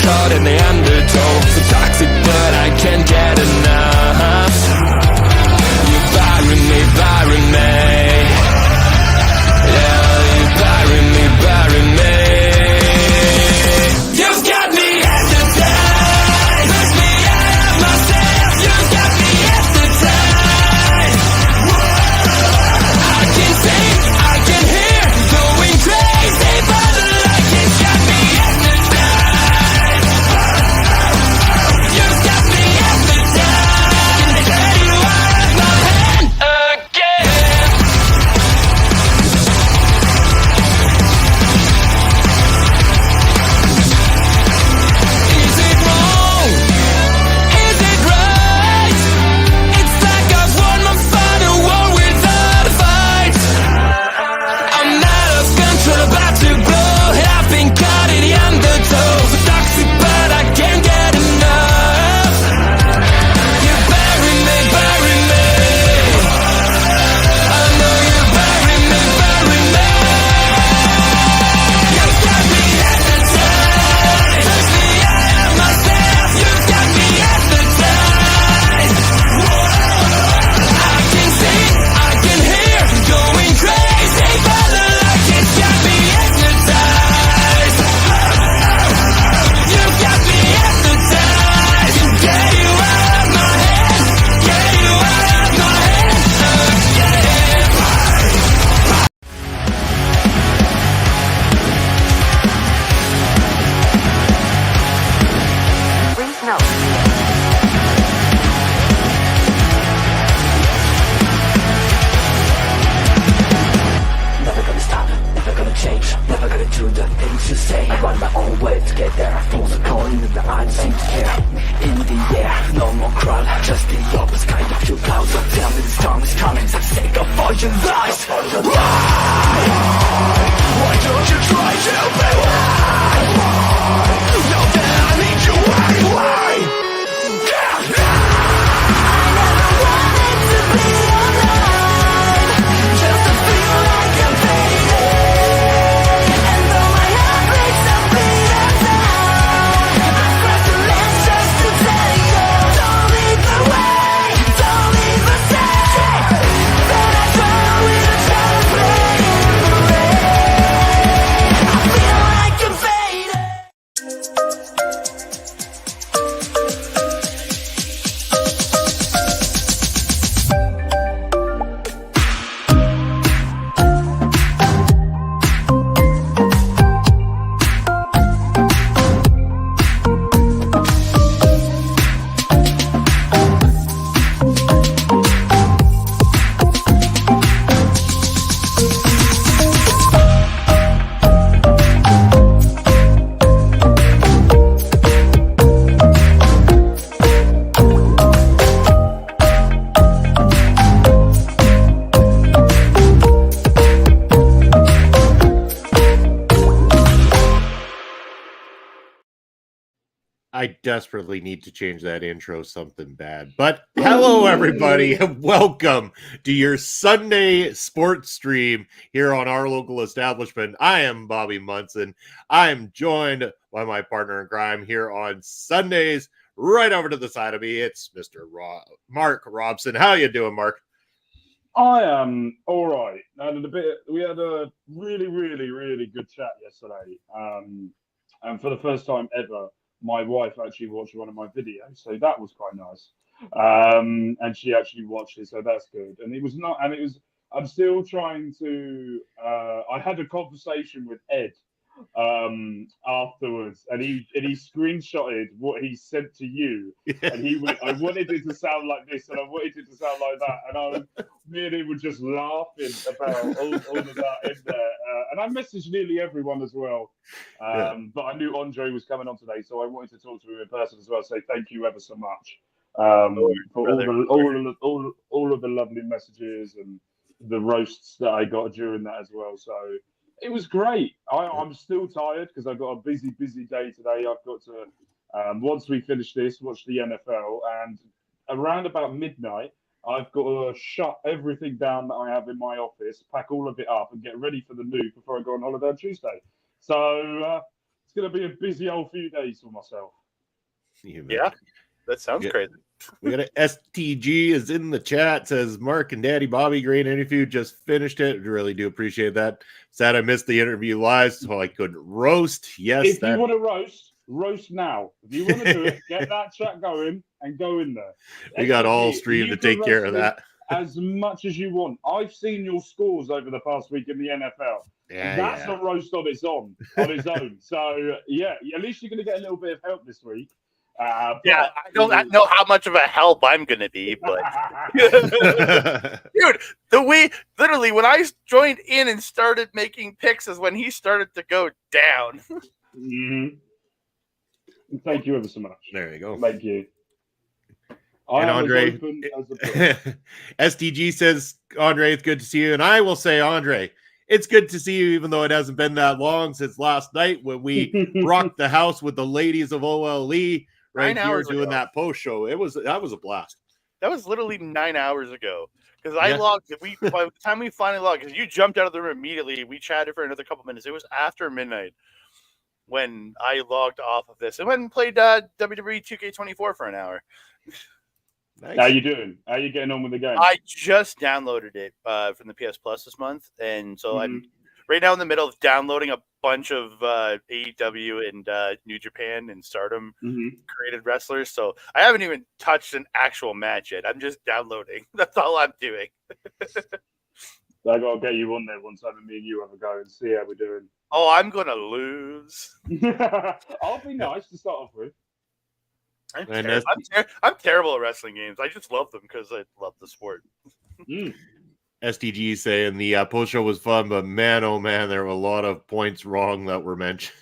caught in the undertow. So toxic, but I can't get enough. You burying me, burying me. Yeah, you burying me, burying me. You've got me hypnotized. Push me out of myself. You've got me hypnotized. I can see, I can hear, going crazy, but the light has got me hypnotized. You've got me hypnotized. Get you out of my head again. Is it wrong? Is it right? It's like I've won my final war without a fight. I'm out of control, about to blow. I've been caught in the undertow. So toxic, but I can't get enough. You bury me, bury me. I know you bury me, bury me. You've got me hypnotized. Push me out of myself. You've got me hypnotized. I can see, I can hear, going crazy, but the light has got me hypnotized. You've got me hypnotized. Get you out of my head. Get you out of my head again. Please note. Never gonna stop, never gonna change, never gonna do the things you say. I run my own way to get there. Fools are calling and I don't seem to care. In the air, no more crowd, just the opposite kind of few clouds. So tell me the storm is coming, for the sake of all your lies. Why don't you try to be why? Know that I need you, why? Just to feel like I'm fading. And though my heart breaks a beat inside, I cross the lines just to tell you, don't leave the way, don't leave the side. Then I try with a shadow play in the rain. I feel like I'm fading. I desperately need to change that intro something bad. But hello, everybody, and welcome to your Sunday sports stream here on our local establishment. I am Bobby Munson. I'm joined by my partner in crime here on Sundays. Right over to the side of me, it's Mr. Mark Robson. How you doing, Mark? I am all right. We had a really, really, really good chat yesterday. And for the first time ever, my wife actually watched one of my videos, so that was quite nice. And she actually watched it, so that's good. And it was not, and it was. I'm still trying to. I had a conversation with Ed afterwards, and he screenshotted what he sent to you, and he went, I wanted it to sound like this, and I wanted it to sound like that, and me and him were just laughing about all of that in there, and I messaged nearly everyone as well, but I knew Andre was coming on today, so I wanted to talk to him in person as well. Say thank you ever so much for all of the lovely messages and the roasts that I got during that as well. So it was great. I'm still tired because I've got a busy day today. I've got to, once we finish this, watch the NFL. And around about midnight, I've got to shut everything down that I have in my office, pack all of it up and get ready for the move before I go on holiday on Tuesday. So It's going to be a busy old few days for myself. Yeah, that sounds Yeah. crazy. We got a STG is in the chat, says Mark and Daddy Bobby, great interview, just finished it. Really do appreciate that. Sad I missed the interview live, so I couldn't roast. Yes, If you want to roast now. If you want to do it, get that chat going and go in there. we got all STG, stream you to can take care of roast me that. as much as you want. I've seen your scores over the past week in the NFL. Yeah, That's yeah. a roast on its own. So yeah, at least you're going to get a little bit of help this week. Yeah, I don't know how much of a help I'm going to be, but dude, literally when I joined in and started making picks is when he started to go down. Mhm. Thank you ever so much. There you go. Thank you. And I am Andre- as open as a book. STG says, Andre, it's good to see you. And I will say, Andre, it's good to see you, even though it hasn't been that long since last night when we rocked the house with the ladies of OLE right 9 here hours doing ago. that post show. That was a blast. That was literally 9 hours ago. Because I Yeah. logged, by the time we finally logged, because you jumped out of the room immediately, we chatted for another couple minutes. It was after midnight when I logged off of this. I went and played WWE 2K24 for an hour. Nice. How you doing? How you getting on with the game? I just downloaded it from the PS Plus this month, and so I'm right now in the middle of downloading a bunch of AEW and New Japan and Stardom created wrestlers. So I haven't even touched an actual match yet. I'm just downloading. That's all I'm doing. I gotta get you on there one time, and me and you have a go and see how we're doing. Oh, I'm gonna lose. I'll be nice to start off with. I'm terrible at wrestling games. I just love them because I love the sport. STG saying the post show was fun, but man, oh man, there were a lot of points wrong that were mentioned.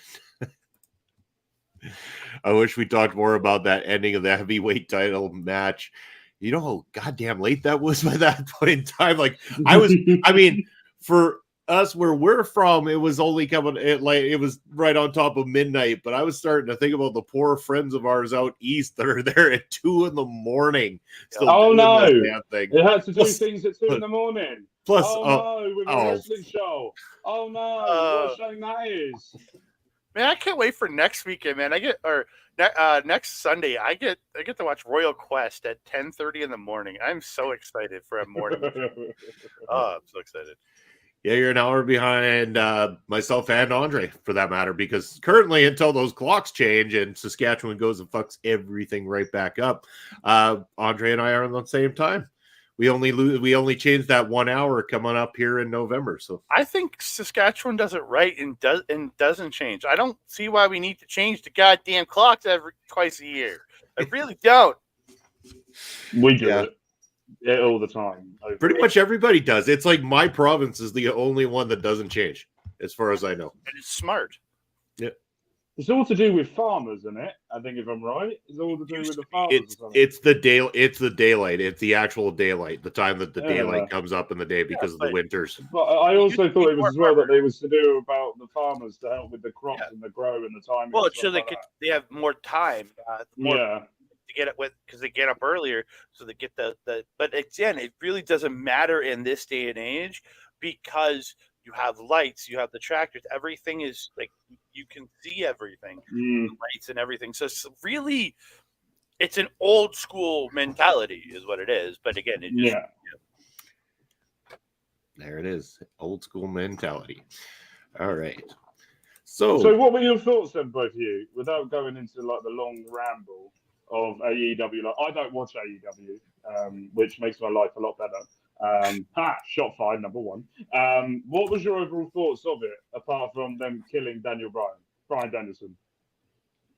I wish we talked more about that ending of the heavyweight title match. You know how goddamn late that was by that point in time. Like I mean, for us where we're from, it was only coming it was right on top of midnight. But I was starting to think about the poor friends of ours out east that are there at 2 a.m. still Oh, doing no. that damn thing. It had to do Plus- things at 2 a.m. Plus, Oh no, with a wrestling show. Oh no, what a shame that is. Man, I can't wait for next weekend, man. Next Sunday, I get to watch Royal Quest at 10:30 in the morning. I'm so excited for a morning. Oh, I'm so excited. Yeah, you're an hour behind myself and Andre, for that matter, because currently, until those clocks change and Saskatchewan goes and fucks everything right back up, Andre and I are on the same time. We only changed that 1 hour coming up here in November. So I think Saskatchewan does it right and doesn't change. I don't see why we need to change the goddamn clocks twice a year. I really don't. We do it all the time. pretty much everybody does. It's like my province is the only one that doesn't change, as far as I know. And it's smart. It's all to do with farmers, isn't it? I think if I'm right, it's all to do with the farmers. It's the daylight. It's the actual daylight. The time that the Yeah. daylight comes up in the day because of the winters. But I also thought it was as well that it was to do about the farmers to help with the crops and the grow and the timing. Well, and it's so stuff they like they have more time. Yeah. To get it with because they get up earlier, so they get the. But again, it really doesn't matter in this day and age because you have lights, you have the tractors, everything is like you can see everything, the lights and everything. So it's really, it's an old school mentality, is what it is. But again, it just, There it is, old school mentality. All right. So what were your thoughts then, both of you, without going into like the long ramble of AEW? Like, I don't watch AEW, which makes my life a lot better. Shot fired, number one. What was your overall thoughts of it, apart from them killing Brian Danielson?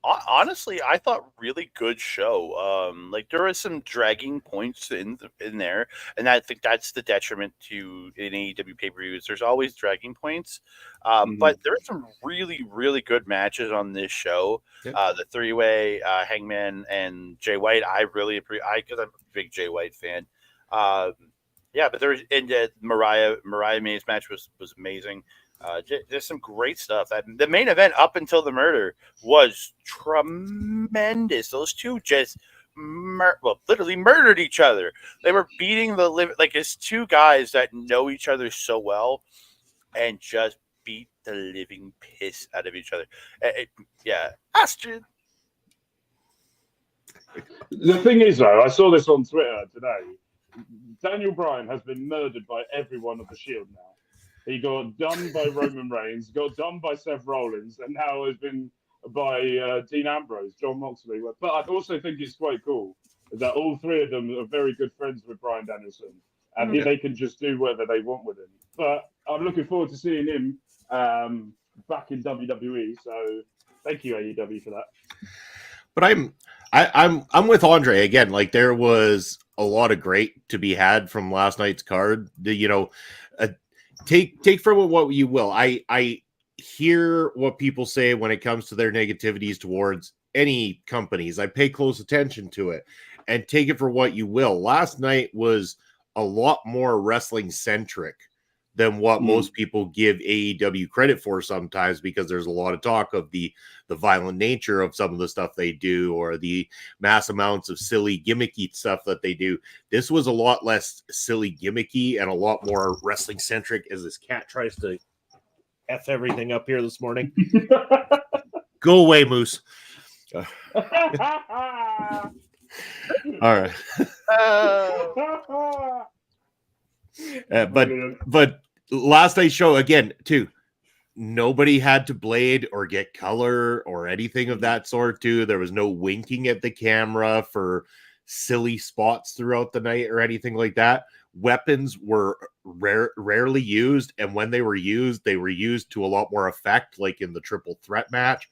honestly, I thought really good show. Like there was some dragging points in there, and I think that's the detriment to an AEW pay-per-views. There's always dragging points, but there are some really, really good matches on this show. Yeah. The three-way Hangman and Jay White, I really appreciate because I'm a big Jay White fan. But there's and Mariah May's match was amazing. There's some great stuff. The main event up until the murder was tremendous. Those two just literally murdered each other. They were beating the it's two guys that know each other so well and just beat the living piss out of each other. Yeah, Astrid. The thing is, though, I saw this on Twitter today. Daniel Bryan has been murdered by everyone of the Shield now. He got done by Roman Reigns, got done by Seth Rollins, and now has been by Dean Ambrose, John Moxley. But I also think it's quite cool that all three of them are very good friends with Bryan Danielson, and they can just do whatever they want with him. But I'm looking forward to seeing him back in WWE. So thank you, AEW, for that. But I'm with Andre again. Like, there was a lot of great to be had from last night's card. Take from it what you will. I hear what people say when it comes to their negativities towards any companies. I pay close attention to it and take it for what you will. Last night was a lot more wrestling centric than what most people give AEW credit for sometimes, because there's a lot of talk of the violent nature of some of the stuff they do, or the mass amounts of silly gimmicky stuff that they do. This was a lot less silly gimmicky and a lot more wrestling centric, as this cat tries to F everything up here this morning. Go away, Moose. All right. But last night's show, again, too, nobody had to blade or get color or anything of that sort, too. There was no winking at the camera for silly spots throughout the night or anything like that. Weapons were rarely used, and when they were used to a lot more effect, like in the triple threat match.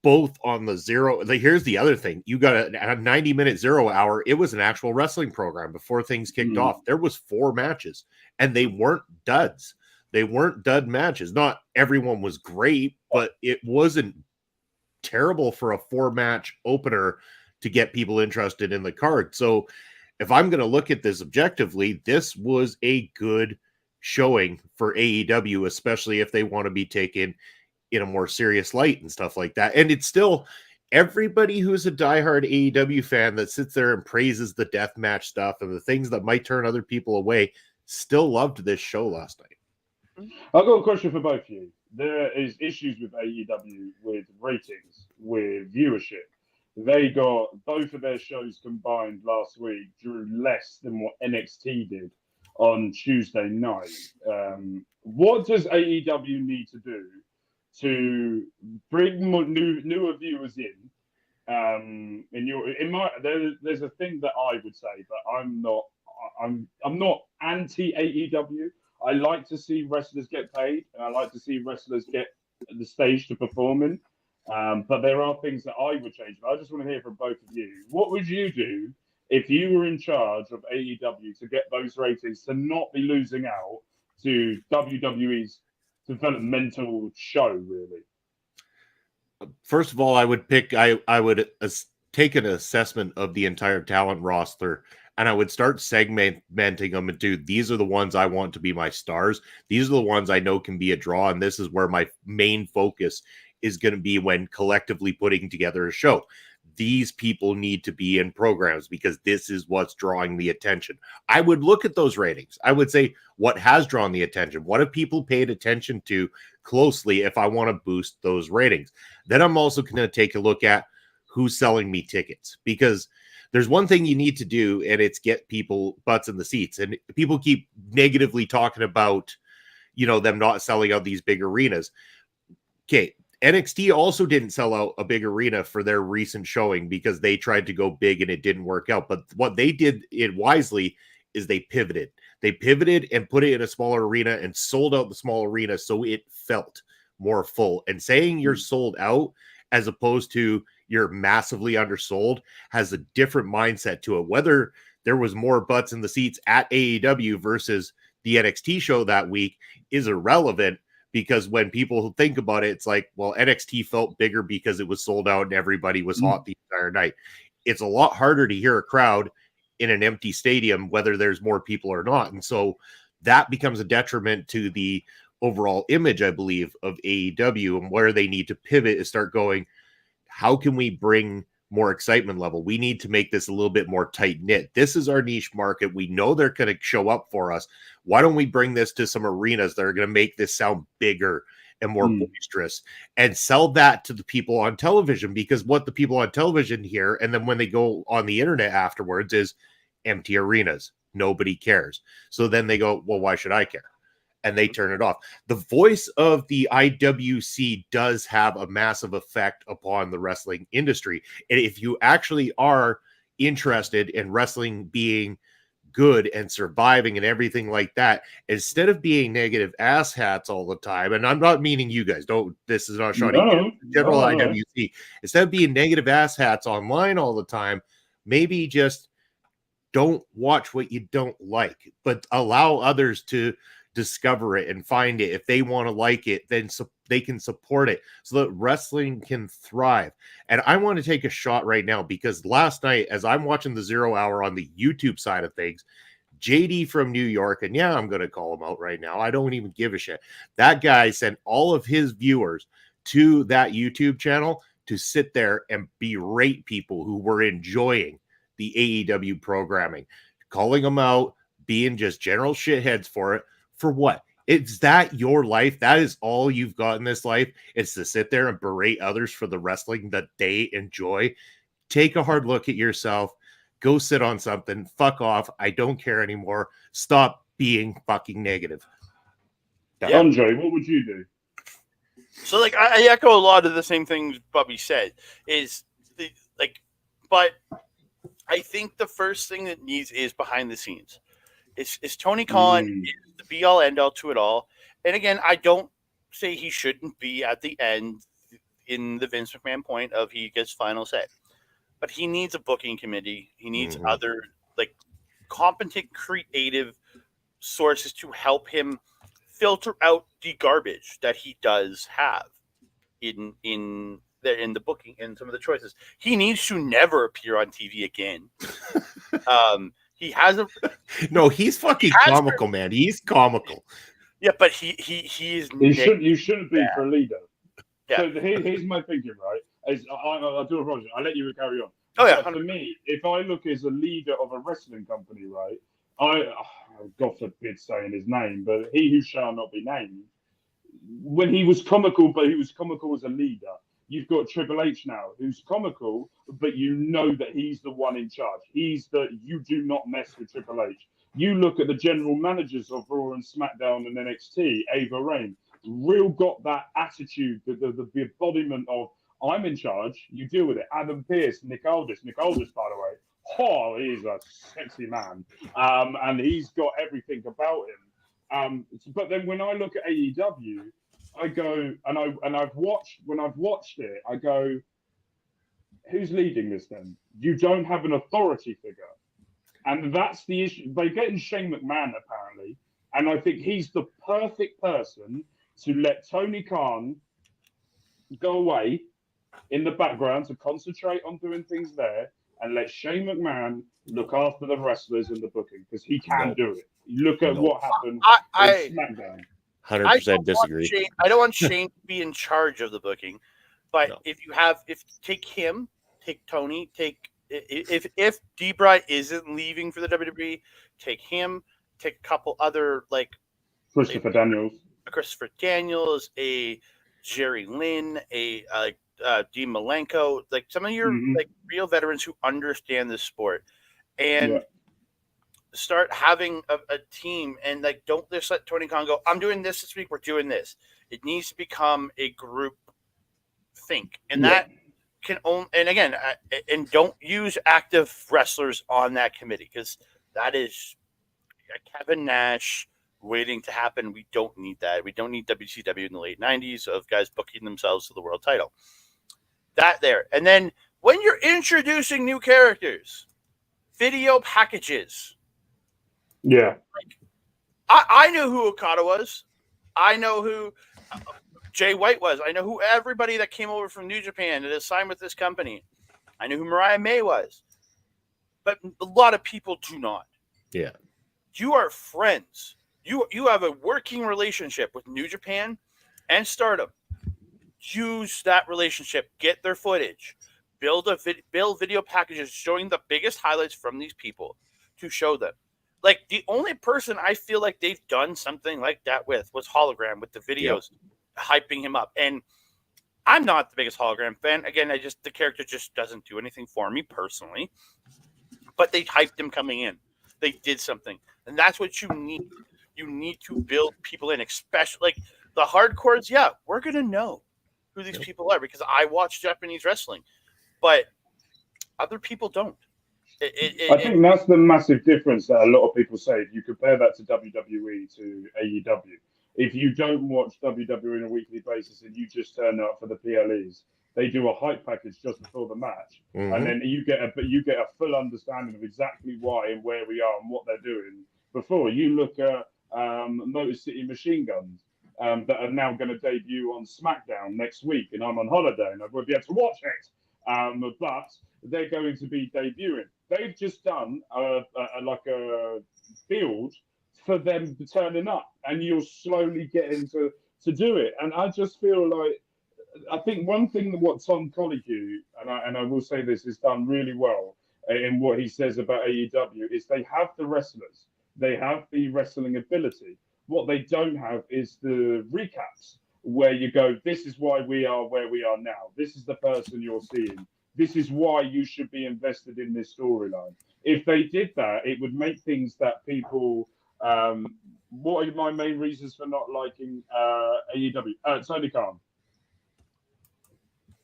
Both on the zero. Here's the other thing. You got a 90-minute 0 hour. It was an actual wrestling program before things kicked off. There was 4 matches, and they weren't duds. They weren't dud matches. Not everyone was great, but it wasn't terrible for a 4-match opener to get people interested in the card. So if I'm going to look at this objectively, this was a good showing for AEW, especially if they want to be taken in a more serious light and stuff like that. And it's still, everybody who's a diehard AEW fan that sits there and praises the deathmatch stuff and the things that might turn other people away still loved this show last night. I've got a question for both of you. There is issues with AEW with ratings, with viewership. They got both of their shows combined last week drew less than what NXT did on Tuesday night. What does AEW need to do to bring more newer viewers in? There's a thing that I would say, but I'm not anti AEW. I like to see wrestlers get paid, and I like to see wrestlers get the stage to perform in. But there are things that I would change. But I just want to hear from both of you. What would you do if you were in charge of AEW to get those ratings, to not be losing out to WWE's developmental show, really? First of all, I would take an assessment of the entire talent roster, and I would start segmenting them into, these are the ones I want to be my stars. These are the ones I know can be a draw, and this is where my main focus is going to be when collectively putting together a show. These people need to be in programs because this is what's drawing the attention. I would look at those ratings. I would say, what has drawn the attention? What have people paid attention to closely if I want to boost those ratings? Then I'm also going to take a look at who's selling me tickets, because there's one thing you need to do, and it's get people butts in the seats. And people keep negatively talking about, them not selling out these big arenas. Okay. NXT also didn't sell out a big arena for their recent showing because they tried to go big and it didn't work out. But what they did it wisely is they pivoted. They pivoted and put it in a smaller arena and sold out the small arena so it felt more full. And saying you're sold out as opposed to you're massively undersold has a different mindset to it. Whether there was more butts in the seats at AEW versus the NXT show that week is irrelevant. Because when people think about it, it's like, well, NXT felt bigger because it was sold out and everybody was hot the entire night. It's a lot harder to hear a crowd in an empty stadium, whether there's more people or not. And so that becomes a detriment to the overall image, I believe, of AEW, and where they need to pivot is start going, how can we bring more excitement level. We need to make this a little bit more tight knit. This is our niche market. We know they're going to show up for us. Why don't we bring this to some arenas that are going to make this sound bigger and more boisterous, and sell that to the people on television? Because what the people on television hear, and then when they go on the internet afterwards, is empty arenas. Nobody cares. So then they go, well, why should I care? And they turn it off. The voice of the IWC does have a massive effect upon the wrestling industry. And if you actually are interested in wrestling being good and surviving and everything like that, instead of being negative asshats all the time, and I'm not meaning you guys, this is not shouting, general IWC, instead of being negative asshats online all the time, maybe just don't watch what you don't like, but allow others to discover it and find it. If they want to like it, then they can support it so that wrestling can thrive. And I want to take a shot right now, because last night, as I'm watching the 0 Hour on the YouTube side of things, JD from New York, and yeah, I'm going to call him out right now, I don't even give a shit, that guy sent all of his viewers to that YouTube channel to sit there and berate people who were enjoying the AEW programming, calling them out, being just general shitheads for it. For what? Is that your life? That is all you've got in this life? It's to sit there and berate others for the wrestling that they enjoy? Take a hard look at yourself. Go sit on something. Fuck off. I don't care anymore. Stop being fucking negative. Yeah. Andre, what would you do? So, like, I echo a lot of the same things Bubby said. But I think the first thing that needs is behind the scenes. Is Tony Khan is the be all end all to it all. And again, I don't say he shouldn't be at the end in the Vince McMahon point of he gets final say, but he needs a booking committee. He needs other like competent, creative sources to help him filter out the garbage that he does have in the booking and some of the choices. He needs to never appear on TV again. He has a no. He's fucking comical, man. He's comical. Yeah, but he is. You shouldn't be for a leader. Yeah. So here's my thinking, right? I do apologize. I'll let you carry on. Oh yeah. For me, if I look as a leader of a wrestling company, right? God forbid saying his name, but he who shall not be named. When he was comical, but he was comical as a leader. You've got Triple H now, who's comical, but you know that he's the one in charge. You do not mess with Triple H. You look at the general managers of Raw and SmackDown and NXT, Ava Rain, real got that attitude, the embodiment of, I'm in charge, you deal with it. Adam Pearce, Nick Aldis, by the way, he's a sexy man. And he's got everything about him. But then when I look at AEW, I go and I've watched it. I go, who's leading this then? You don't have an authority figure, and that's the issue. They're getting Shane McMahon apparently, and I think he's the perfect person to let Tony Khan go away in the background to concentrate on doing things there, and let Shane McMahon look after the wrestlers and the booking, because he can do it. Look at what happened in SmackDown. 100% disagree. I don't want Shane to be in charge of the booking, but if take him, take Tony, if Debray isn't leaving for the WWE, take him, take a couple other like Christopher Daniels, a Jerry Lynn, a Dean Malenko, like some of your like real veterans who understand the sport, and start having a team, and like don't just let Tony Khan go, I'm doing this week, we're doing this. It needs to become a group think, and that can own. And again, and don't use active wrestlers on that committee, because that is Kevin Nash waiting to happen. We don't need that. We don't need WCW in the late 90s of guys booking themselves to the world title. That there. And then when you're introducing new characters, video packages. Yeah. Like, I knew who Okada was. I know who Jay White was. I know who everybody that came over from New Japan that is signed with this company. I knew who Mariah May was. But a lot of people do not. Yeah. You are friends. You have a working relationship with New Japan and Stardom. Use that relationship. Get their footage. build video packages showing the biggest highlights from these people to show them. Like the only person I feel like they've done something like that with was Hologram with the videos hyping him up. And I'm not the biggest Hologram fan. Again, the character just doesn't do anything for me personally. But they hyped him coming in. They did something. And that's what you need. You need to build people in, especially like the hardcores. Yeah, we're going to know who these people are because I watch Japanese wrestling. But other people don't. I think that's the massive difference that a lot of people say. If you compare that to WWE to AEW, if you don't watch WWE on a weekly basis and you just turn up for the PLEs, they do a hype package just before the match, and then you get a full understanding of exactly why and where we are and what they're doing. Before you look at Motor City Machine Guns that are now going to debut on SmackDown next week, and I'm on holiday and I won't be able to watch it, but they're going to be debuting. They've just done a field for them turning up, and you're slowly getting to do it. And I just feel like I think one thing that what Tom Colicue, and I will say this, has done really well in what he says about AEW is they have the wrestlers, they have the wrestling ability. What they don't have is the recaps where you go, this is why we are where we are now. This is the person you're seeing. This is why you should be invested in this storyline. If they did that, it would make things that people. What are my main reasons for not liking AEW? Tony Khan.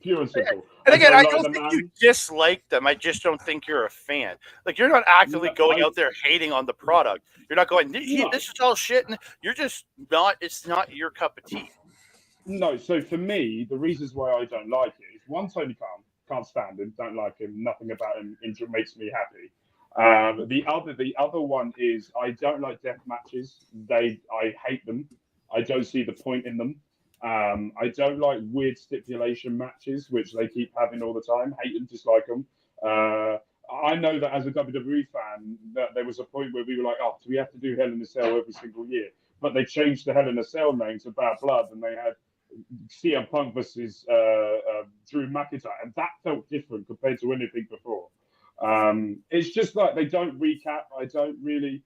Pure and simple. And again, I like don't think you dislike them. I just don't think you're a fan. Like you're not actively going out there hating on the product. You're not going, this is all shit. And you're just not. It's not your cup of tea. No. So for me, the reasons why I don't like it is one, Tony Khan. Can't stand him. Don't like him. Nothing about him makes me happy. The other one is I don't like death matches. I hate them. I don't see the point in them. I don't like weird stipulation matches, which they keep having all the time. Hate them, dislike them. I know that as a WWE fan, that there was a point where we were like, oh, do we have to do Hell in a Cell every single year? But they changed the Hell in a Cell name to Bad Blood, and they had CM Punk versus Drew McIntyre, and that felt different compared to anything before. It's just like they don't recap. I don't really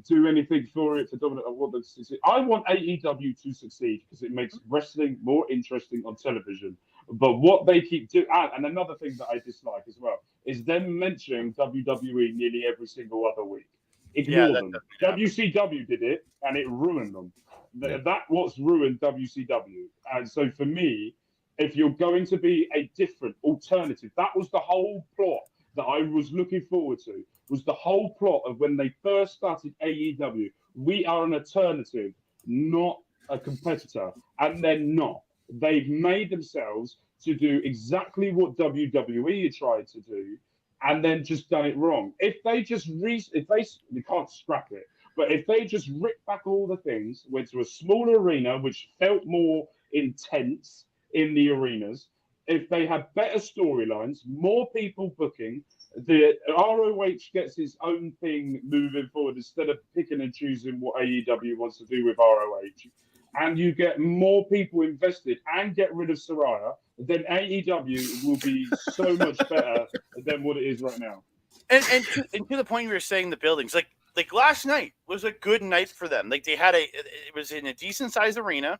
do anything for it to dominate. I want AEW to succeed because it makes wrestling more interesting on television. But what they keep doing, and another thing that I dislike as well, is them mentioning WWE nearly every single other week. Ignore them. WCW did it, and it ruined them. That's what's ruined WCW. And so for me, if you're going to be a different alternative, that was the whole plot that I was looking forward to, was the whole plot of when they first started AEW. We are an alternative, not a competitor. And they're not. They've made themselves to do exactly what WWE tried to do and then just done it wrong. If they just, they can't scrap it. But if they just rip back all the things, went to a smaller arena, which felt more intense in the arenas, if they had better storylines, more people booking, the ROH gets its own thing moving forward instead of picking and choosing what AEW wants to do with ROH, and you get more people invested and get rid of Saraya, then AEW will be so much better than what it is right now. And to the point you were saying, the buildings, like last night was a good night for them. Like they had it was in a decent sized arena.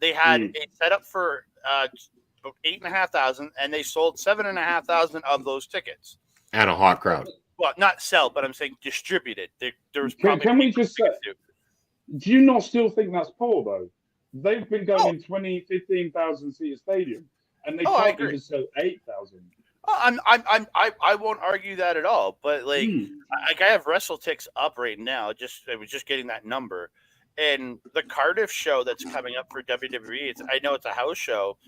They had a setup for 8,500, and they sold 7,500 of those tickets. And a hot crowd. Well, not sell, but I'm saying distributed. There was probably. Can we just say? Do you not still think that's poor though? They've been going in 15,000 seat stadium, and they can't even sell 8,000. I won't argue that at all. But like I have WrestleTix up right now. I was just getting that number, and the Cardiff show that's coming up for WWE. I know it's a house show.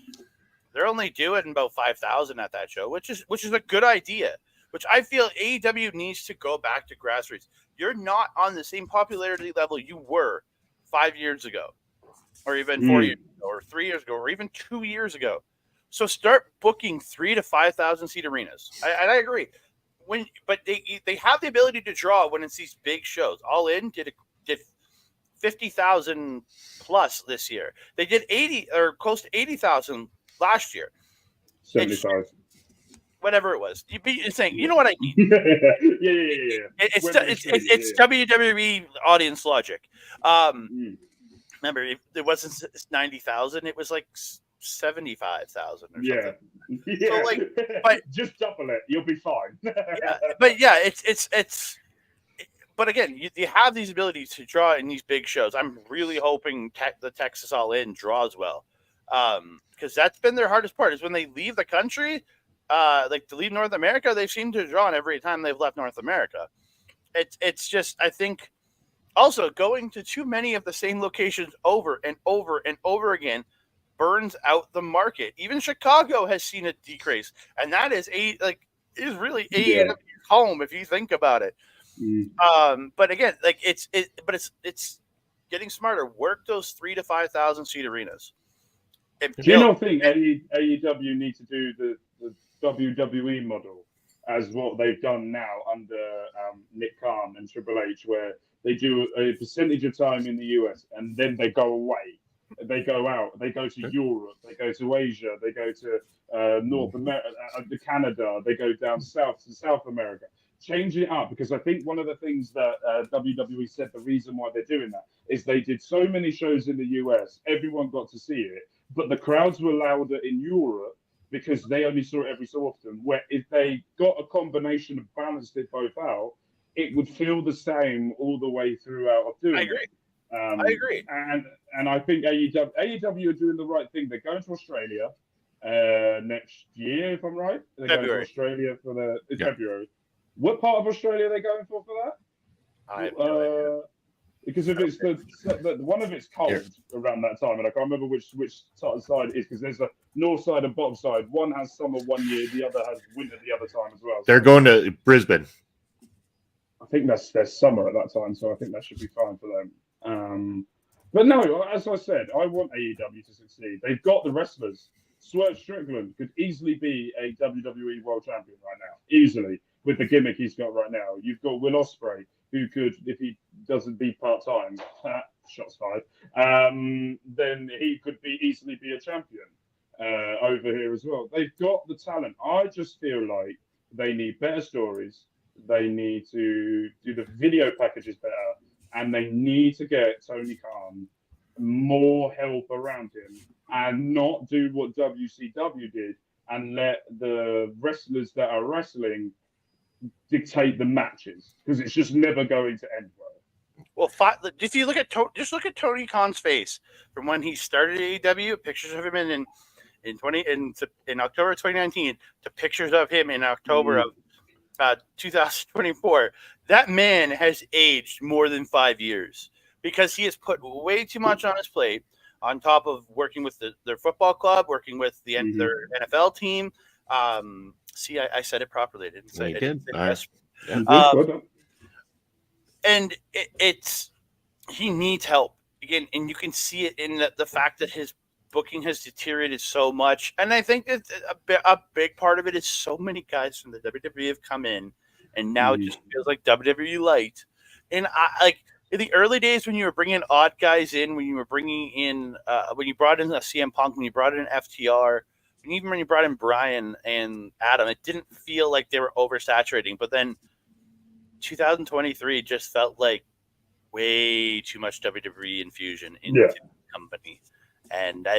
They're only doing about 5,000 at that show, which is a good idea. Which I feel AEW needs to go back to grassroots. You're not on the same popularity level you were 5 years ago, or even 4 years ago, or 3 years ago, or even 2 years ago. So start booking 3,000 to 5,000 seat arenas. I agree. But they have the ability to draw when it's these big shows. All In did 50,000 plus this year. They did 80 or close to 80,000 last year. 75. whatever it was. You be saying, you know what I mean? yeah. It's WWE audience logic. Mm. Remember, it wasn't 90,000; it was like 75,000 or Yeah. something. Yeah. So, like, but just double it, you'll be fine. but yeah, it's. But again, you have these abilities to draw in these big shows. I'm really hoping the Texas All In draws well, because that's been their hardest part. Is when they leave the country, like to leave North America, they seem to draw every time they've left North America. It's just, I think, also going to too many of the same locations over and over and over again burns out the market. Even Chicago has seen a decrease, and that is really AEW's home if you think about it. But again, like it's getting smarter. Work those 3,000 to 5,000 seat arenas. Do you not think AEW need to do the WWE model as what they've done now under Nick Khan and Triple H, where they do a percentage of time in the US and then they go away, they go out, they go to Europe, they go to Asia, they go to North America, Canada, they go down south to South America. Change it up, because I think one of the things that WWE said the reason why they're doing that is they did so many shows in the US, everyone got to see it, but the crowds were louder in Europe because they only saw it every so often. Where if they got a combination of balanced it both out, it would feel the same all the way throughout of doing it. I agree. And I think AEW are doing the right thing. They're going to Australia next year, if I'm right. They're going to Australia for February. What part of Australia are they going for that? I have no idea. Because if it's the one of it's cold around that time, and I can't remember which side it is, because there's a north side and bottom side. One has summer one year, the other has winter the other time as well. They're going to Brisbane. I think there's summer at that time, so I think that should be fine for them. But no, as I said, I want AEW to succeed. They've got the wrestlers. Swerve Strickland could easily be a WWE World Champion right now, easily, with the gimmick he's got right now. You've got Will Ospreay, who could, if he doesn't be part-time, shots fired, then he could easily be a champion over here as well. They've got the talent. I just feel like they need better stories. They need to do the video packages better, and they need to get Tony Khan more help around him and not do what WCW did and let the wrestlers that are wrestling dictate the matches, because it's just never going to end well. Well, if you look at Tony Khan's face from when he started AEW, pictures of him in October 2019 to pictures of him in October of 2024, that man has aged more than 5 years because he has put way too much on his plate, on top of working with their football club, working with their NFL team. See, I said it properly. I didn't say it. And he needs help again, and you can see it in the fact that his booking has deteriorated so much. And I think that a big part of it is so many guys from the WWE have come in, and now it just feels like WWE light. And in the early days when you were bringing odd guys in, when you were bringing in, when you brought in a CM Punk, when you brought in FTR, and even when you brought in Brian and Adam, it didn't feel like they were oversaturating. But then 2023 just felt like way too much WWE infusion into the company.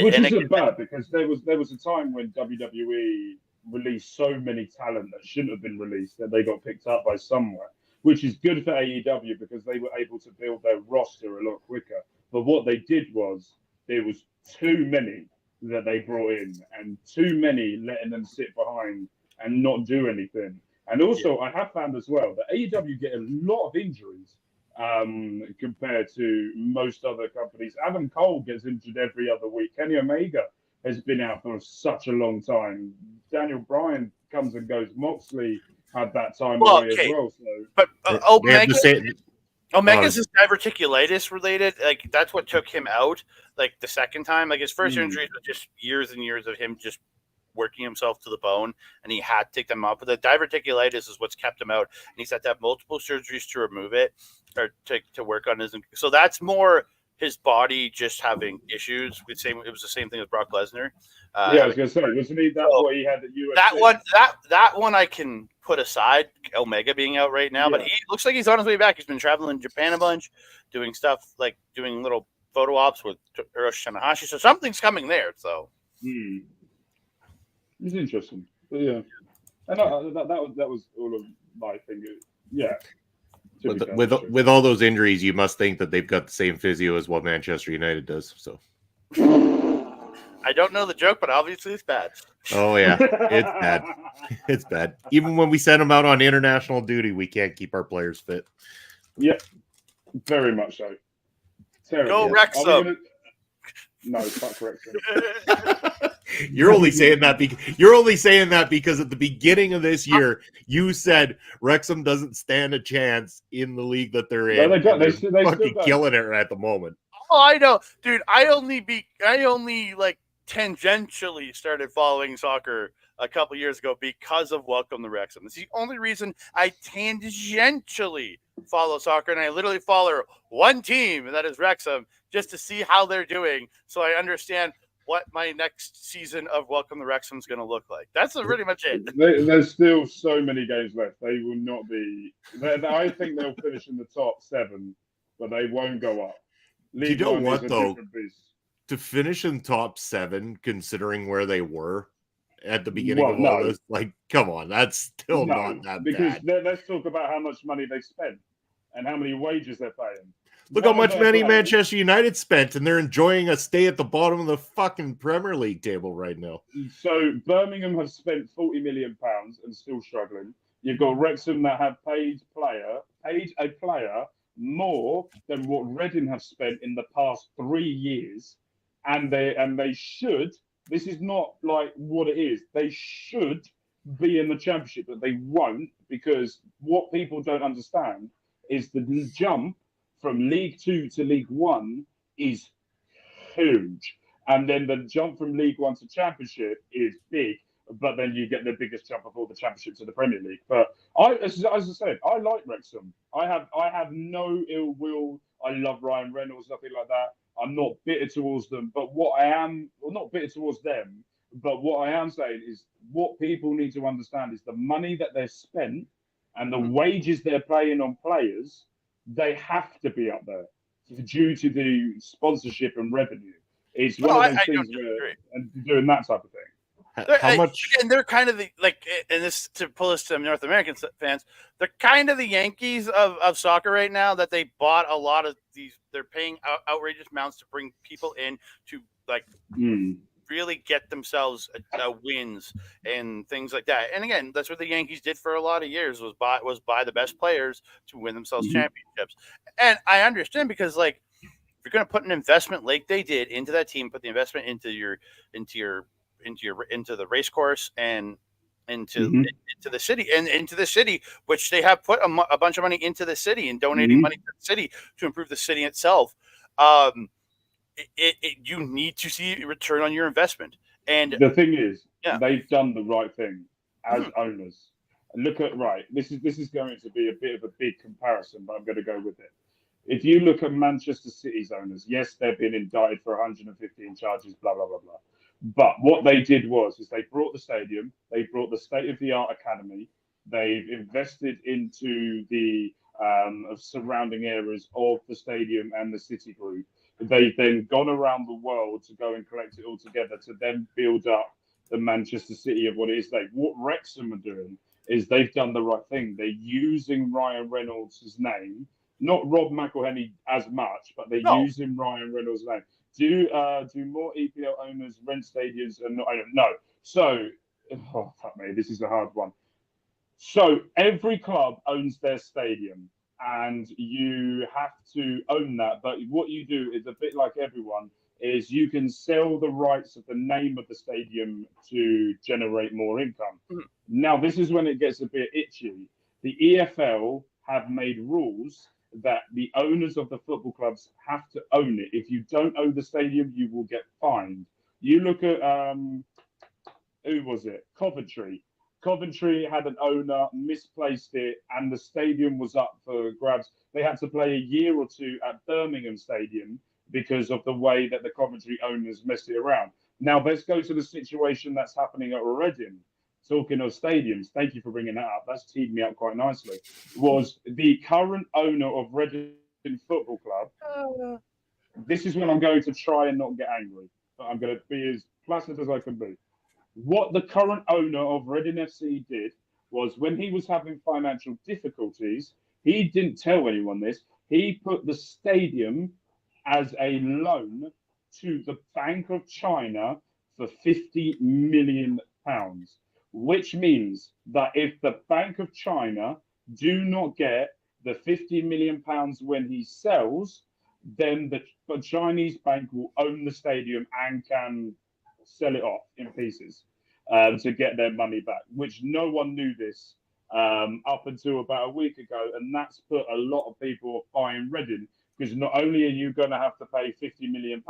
Which isn't bad, because there was a time when WWE released so many talent that shouldn't have been released that they got picked up by somewhere, which is good for AEW because they were able to build their roster a lot quicker. But what they did was there was too many that they brought in, and too many letting them sit behind and not do anything. And also, I have found as well that AEW get a lot of injuries compared to most other companies. Adam Cole gets injured every other week. Kenny Omega has been out for such a long time. Daniel Bryan comes and goes. Moxley had that time away as well. So. But Omega's is diverticulitis related. Like, that's what took him out. Like, the second time, like his first injury was just years and years of him just working himself to the bone, and he had to take them out. But the diverticulitis is what's kept him out, and he's had to have multiple surgeries to remove it or to work on his. So that's more his body just having issues. It was the same thing with Brock Lesnar. Yeah, I was going to say, wasn't he? That's So, what he had at UFC. that one I can put aside. Omega being out right now, but Yeah. he looks like he's on his way back. He's been traveling in Japan a bunch, doing stuff like doing little photo ops with Hiroshi Tanahashi. So something's coming there. So It's interesting. But yeah, and that was all of my thing. Yeah. With all those injuries, you must think that they've got the same physio as what Manchester United does. So I don't know the joke, but obviously it's bad. oh yeah, it's bad. It's bad. Even when we send them out on international duty, we can't keep our players fit. Yeah, very much so. Go Terrible. Wrexham. No, fuck Wrexham. You're only saying that because at the beginning of this year you said Wrexham doesn't stand a chance in the league that they're in. No, they still fucking don't. killing it at the moment. Oh, I know, dude. I only like tangentially started following soccer a couple years ago because of Welcome to Wrexham. It's the only reason I tangentially follow soccer, and I literally follow one team, and that is Wrexham, just to see how they're doing, so I understand what my next season of Welcome to Wrexham is going to look like. That's pretty much it. There's still so many games left. They will not be. I think they'll finish in the top 7, but they won't go up. You know League One what, is a though? different beast. To finish in top 7, considering where they were at the beginning Well, of all no. this, like, come on, that's still No, not that because bad. let's talk about how much money they spent and how many wages they're paying. Look how None of much their money players- Manchester United spent, and they're enjoying a stay at the bottom of the fucking Premier League table right now. So Birmingham have spent £40 million and still struggling. You've got Wrexham that have paid a player more than what Reading have spent in the past 3 years, and they should. This is not like what it is. They should be in the Championship, but they won't, because what people don't understand is the jump from League 2 to League 1 is huge. And then the jump from League 1 to Championship is big, but then you get the biggest jump of all the Championship to the Premier League. But as I said, I like Wrexham. I have no ill will. I love Ryan Reynolds, nothing like that. I'm not bitter towards them, but not bitter towards them, but what I am saying is what people need to understand is the money that they've spent and the wages they're paying on players, they have to be up there due to the sponsorship and revenue. It's one of those things where and doing that type of thing. How much? And they're kind of the and this to pull us to North American fans. They're kind of the Yankees of soccer right now. That they bought a lot of these. They're paying outrageous amounts to bring people in to really get themselves wins and things like that. And again, that's what the Yankees did for a lot of years was buy the best players to win themselves championships. And I understand because if you're going to put an investment like they did into that team, put the investment into the race course and into the city and into the city, which they have put a bunch of money into the city and donating money to the city to improve the city itself. You need to see a return on your investment. And the thing is, they've done the right thing as owners. Look at this is going to be a bit of a big comparison, but I'm going to go with it. If you look at Manchester City's owners, yes, they've been indicted for 115 charges, blah blah blah blah. But what they did was they brought the stadium, they brought the state-of-the-art academy, they've invested into the surrounding areas of the stadium and the city group. They've then gone around the world to go and collect it all together to then build up the Manchester City of what it is. What Wrexham are doing is they've done the right thing. They're using Ryan Reynolds' name, not Rob McElhenney as much, but they're using Ryan Reynolds' name. Do more EPL owners rent stadiums? And I don't know. So, fuck me, this is a hard one. So every club owns their stadium, and you have to own that. But what you do is a bit like everyone: is you can sell the rights of the name of the stadium to generate more income. Now, this is when it gets a bit itchy. The EFL have made rules that the owners of the football clubs have to own it. If you don't own the stadium, you will get fined. You look at who was it? Coventry. Coventry had an owner, misplaced it, and the stadium was up for grabs. They had to play a year or two at Birmingham Stadium because of the way that the Coventry owners messed it around. Now let's go to the situation that's happening at Reading. Talking of stadiums, thank you for bringing that up. That's teed me up quite nicely. Was the current owner of Reading Football Club? This is when I'm going to try and not get angry, but I'm going to be as placid as I can be. What the current owner of Reading FC did was when he was having financial difficulties, he didn't tell anyone this. He put the stadium as a loan to the Bank of China for £50 million, which means that if the Bank of China do not get the £50 million when he sells, then the Chinese bank will own the stadium and can sell it off in pieces to get their money back, which no one knew this up until about a week ago. And that's put a lot of people off buying Reading, because not only are you going to have to pay £50 million,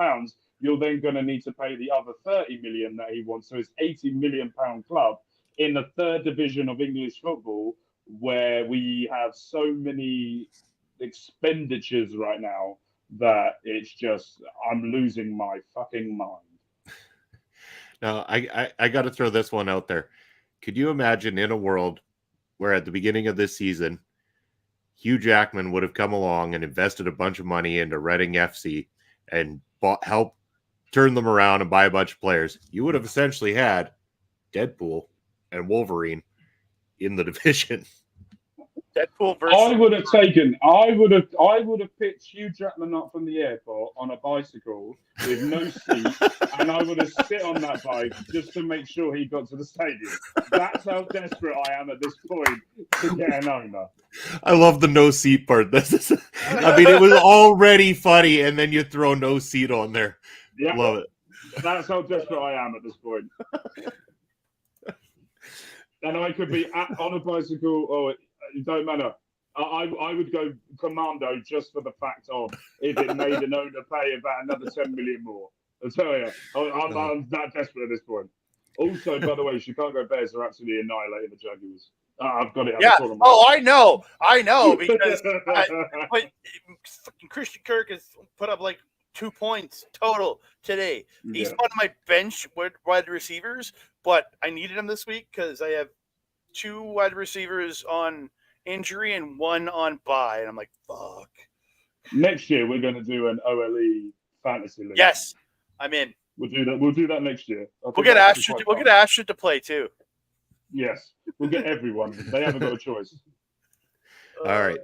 you're then going to need to pay the other £30 million that he wants. So it's £80 million club in the third division of English football, where we have so many expenditures right now that it's just, I'm losing my fucking mind. Now, I got to throw this one out there. Could you imagine in a world where at the beginning of this season, Hugh Jackman would have come along and invested a bunch of money into Reading FC and helped turn them around and buy a bunch of players? You would have essentially had Deadpool and Wolverine in the division. Deadpool versus. I would have picked Hugh Jackman up from the airport on a bicycle with no seat, and I would have sit on that bike just to make sure he got to the stadium. That's how desperate I am at this point to get an owner. I love the no seat part. This is, I mean, it was already funny, and then you throw no seat on there. Yeah, Love it. That's how desperate I am at this point. And I could be on a bicycle, or it don't matter. I would go commando just for the fact of if it made an owner pay about another 10 million more. I'll tell you, I'm that desperate at this point. Also, by the way, Chicago Bears are absolutely annihilating the Jaguars. I've got it. Yeah. Oh, I know, because but fucking Christian Kirk has put up like 2 points total today. He's one of my bench wide receivers, but I needed him this week because I have 2 wide receivers on injury and 1 on bye, and I'm like, fuck. Next year we're going to do an OLE fantasy league. Yes, I'm in. We'll do that. We'll do that next year. We'll get Astrid to play too. Yes, we'll get everyone. They haven't got a choice. All right.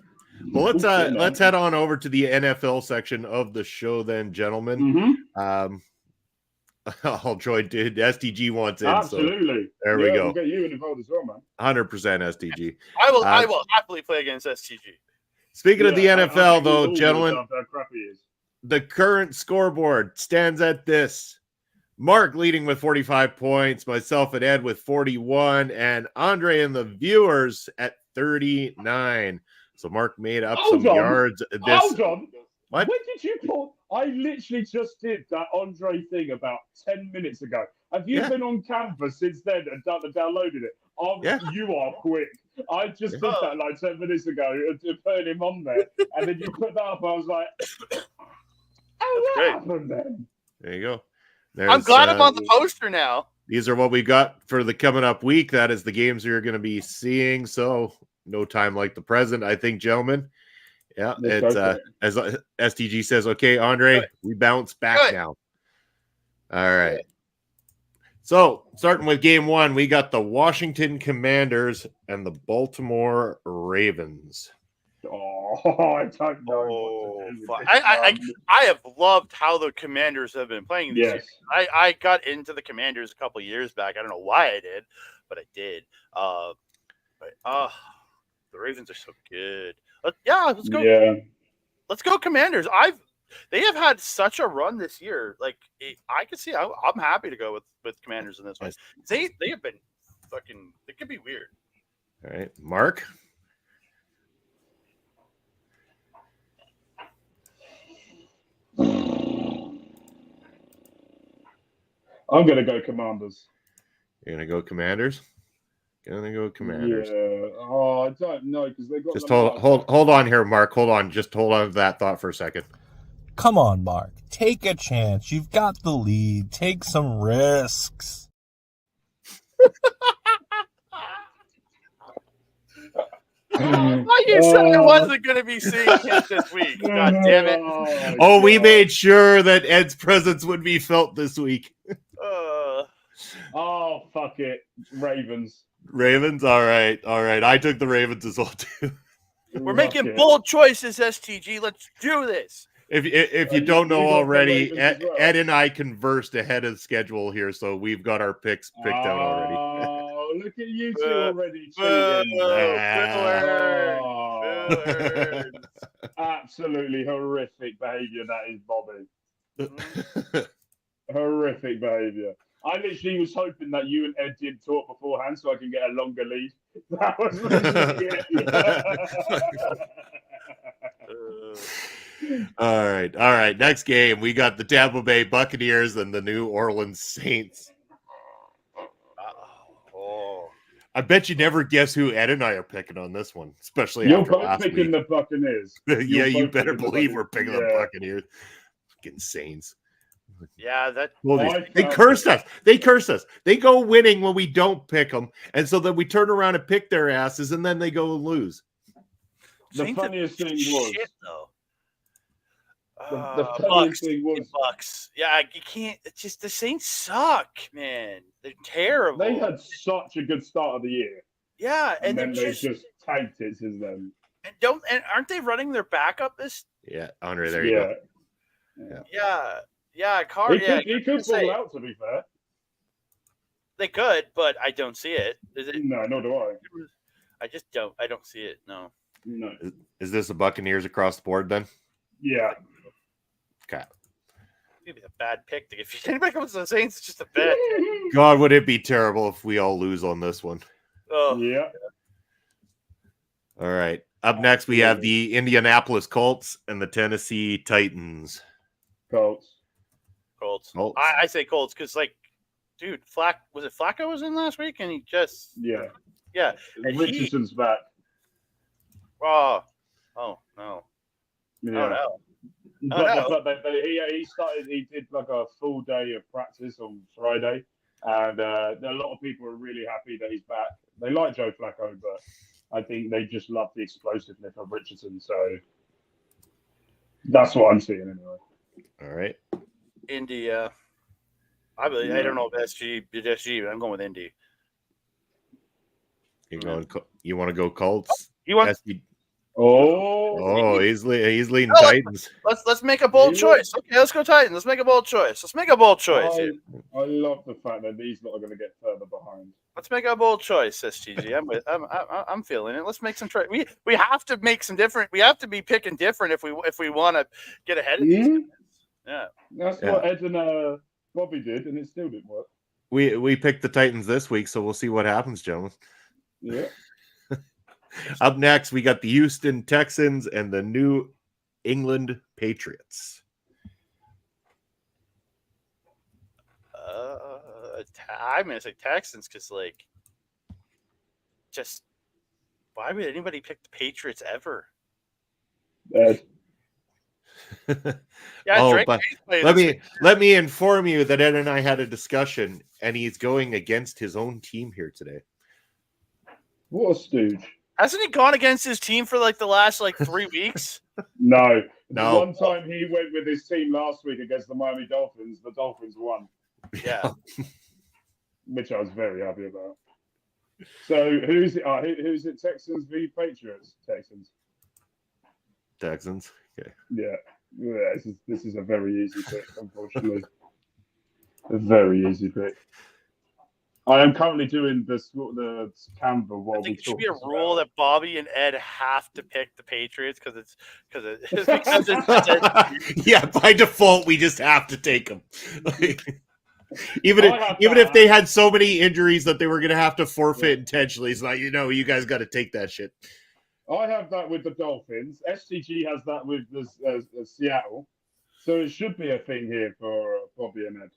Well, let's head on over to the NFL section of the show, then, gentlemen. Mm-hmm. I'll join. SDG wants in. Absolutely. So there we go. We'll get you involved as well, man. 100% SDG. I will happily play against STG. Speaking of the NFL, though, gentlemen, how crap he is. The current scoreboard stands at this: Mark leading with 45 points, myself and Ed with 41, and Andre and the viewers at 39. So Mark made up yards. Hold on. What? When did you pull? I literally just did that Andre thing about 10 minutes ago. Have you been on Canvas since then and downloaded it? You are quick. I just did that like 10 minutes ago, putting him on there. And then you put that up. I was like, oh, what happened then? There you go. I'm glad I'm on the poster now. These are what we got for the coming up week. That is the games you're going to be seeing. So no time like the present, I think, gentlemen. Yeah, it's as STG says, okay, Andre, we bounce back now. All right. So starting with game 1, we got the Washington Commanders and the Baltimore Ravens. Oh, I don't know. I have loved how the Commanders have been playing this year. I got into the Commanders a couple years back. I don't know why I did, but I did. The Ravens are so good. Let's go. Yeah. Let's go Commanders. They have had such a run this year. Like I can see. I'm happy to go with Commanders in this one. They have been fucking. It could be weird. All right, Mark. I'm gonna go Commanders. You're gonna go Commanders. Gonna go Commanders. Yeah. Oh, I don't know because they got. Just hold on here, Mark. Hold on. Just hold on to that thought for a second. Come on, Mark. Take a chance. You've got the lead. Take some risks. Oh, you said I wasn't going to be seeing him this week. God damn it. Oh, we made sure that Ed's presence would be felt this week. Oh, fuck it. Ravens. Ravens? All right. I took the Ravens as well, too. We're making bold choices, STG. Let's do this. If you You- don't know you got the already, Ravens as well. Ed and I conversed ahead of schedule here, so we've got our picks picked out already. Oh, look at you two Boo. already Boo. cheating. Boo. Oh, absolutely horrific behaviour that is, Bobby. Horrific behaviour. I literally was hoping that you and Ed did talk beforehand so I can get a longer lead. That was literally it. All right. Next game, we got the Tampa Bay Buccaneers and the New Orleans Saints. Oh. I bet you never guess who Ed and I are picking on this one, especially You're after both last picking week. the Buccaneers. Yeah, You're you both better picking the believe we're picking the Buccaneers. Buccaneers. Fucking Saints. Yeah, that. They cursed us. They go winning when we don't pick them, and so then we turn around and pick their asses, and then they go and lose. The Saints are funniest thing was shit, though. the funniest thing was Bucks. Yeah, you can't. It's just the Saints suck, man. They're terrible. they had such a good start of the year, yeah, and and then they're they just tanked it since then. and aren't they running their backup this? Yeah, Andre, there you go. Yeah, Carr. Yeah, He could fall out. To be fair, they could, but I don't see it. Is it? no, nor do I. I just don't. I don't see it. No. No, Is this the Buccaneers across the board then? yeah. Okay. Maybe a bad pick. If anybody comes to the Saints, it's just a bad pick. God, would it be terrible if we all lose on this one? Oh, Yeah. All right. Up next, we have the Indianapolis Colts and the Tennessee Titans. Colts. Colts. Colts. I say Colts because, like, dude, Flacco was in last week, and he just Yeah. yeah. And Richardson's back. Oh no. Yeah. Oh no. But he started. He did like a full day of practice on Friday, and a lot of people are really happy that he's back. They like Joe Flacco, but I think they just love the explosiveness of Richardson. So that's what I'm seeing anyway. All right. Indy. I don't know if SG, but I'm going with Indy. You want to go Colts? You want? SG Oh, he's leading Oh, Titans. Let's make a bold choice. Okay, let's go Titans. Let's make a bold choice. here. I love the fact that these lot are going to get further behind. Let's make a bold choice, SGG. I'm feeling it. Let's make some trade. We have to make some different. We have to be picking different if we want to get ahead of these. Yeah. That's what Ed and Bobby did, and it still didn't work. We picked the Titans this week, so we'll see what happens, gentlemen. Yeah. Up next, we got the Houston Texans and the New England Patriots. I'm gonna say Texans because, like, just why would anybody pick the Patriots ever? Ed. Yeah, Drake but May let me inform you that Ed and I had a discussion, and he's going against his own team here today. What a stooge. Hasn't he gone against his team for like the last 3 weeks? No. No. The one time he went with his team last week against the Miami Dolphins, the Dolphins won, Yeah. which I was very happy about. So who's it? Texans v Patriots? Texans. Texans. Okay. Yeah. This is a very easy pick, unfortunately. A very easy pick. I am currently doing the Canva while I think we it should talk. be a rule that Bobby and Ed have to pick the Patriots because it's Yeah, by default, we just have to take them. Even if they had so many injuries that they were going to have to forfeit intentionally, it's like, you guys got to take that shit. I have that with the Dolphins. STG has that with the Seattle. So it should be a thing here for Bobby and Ed.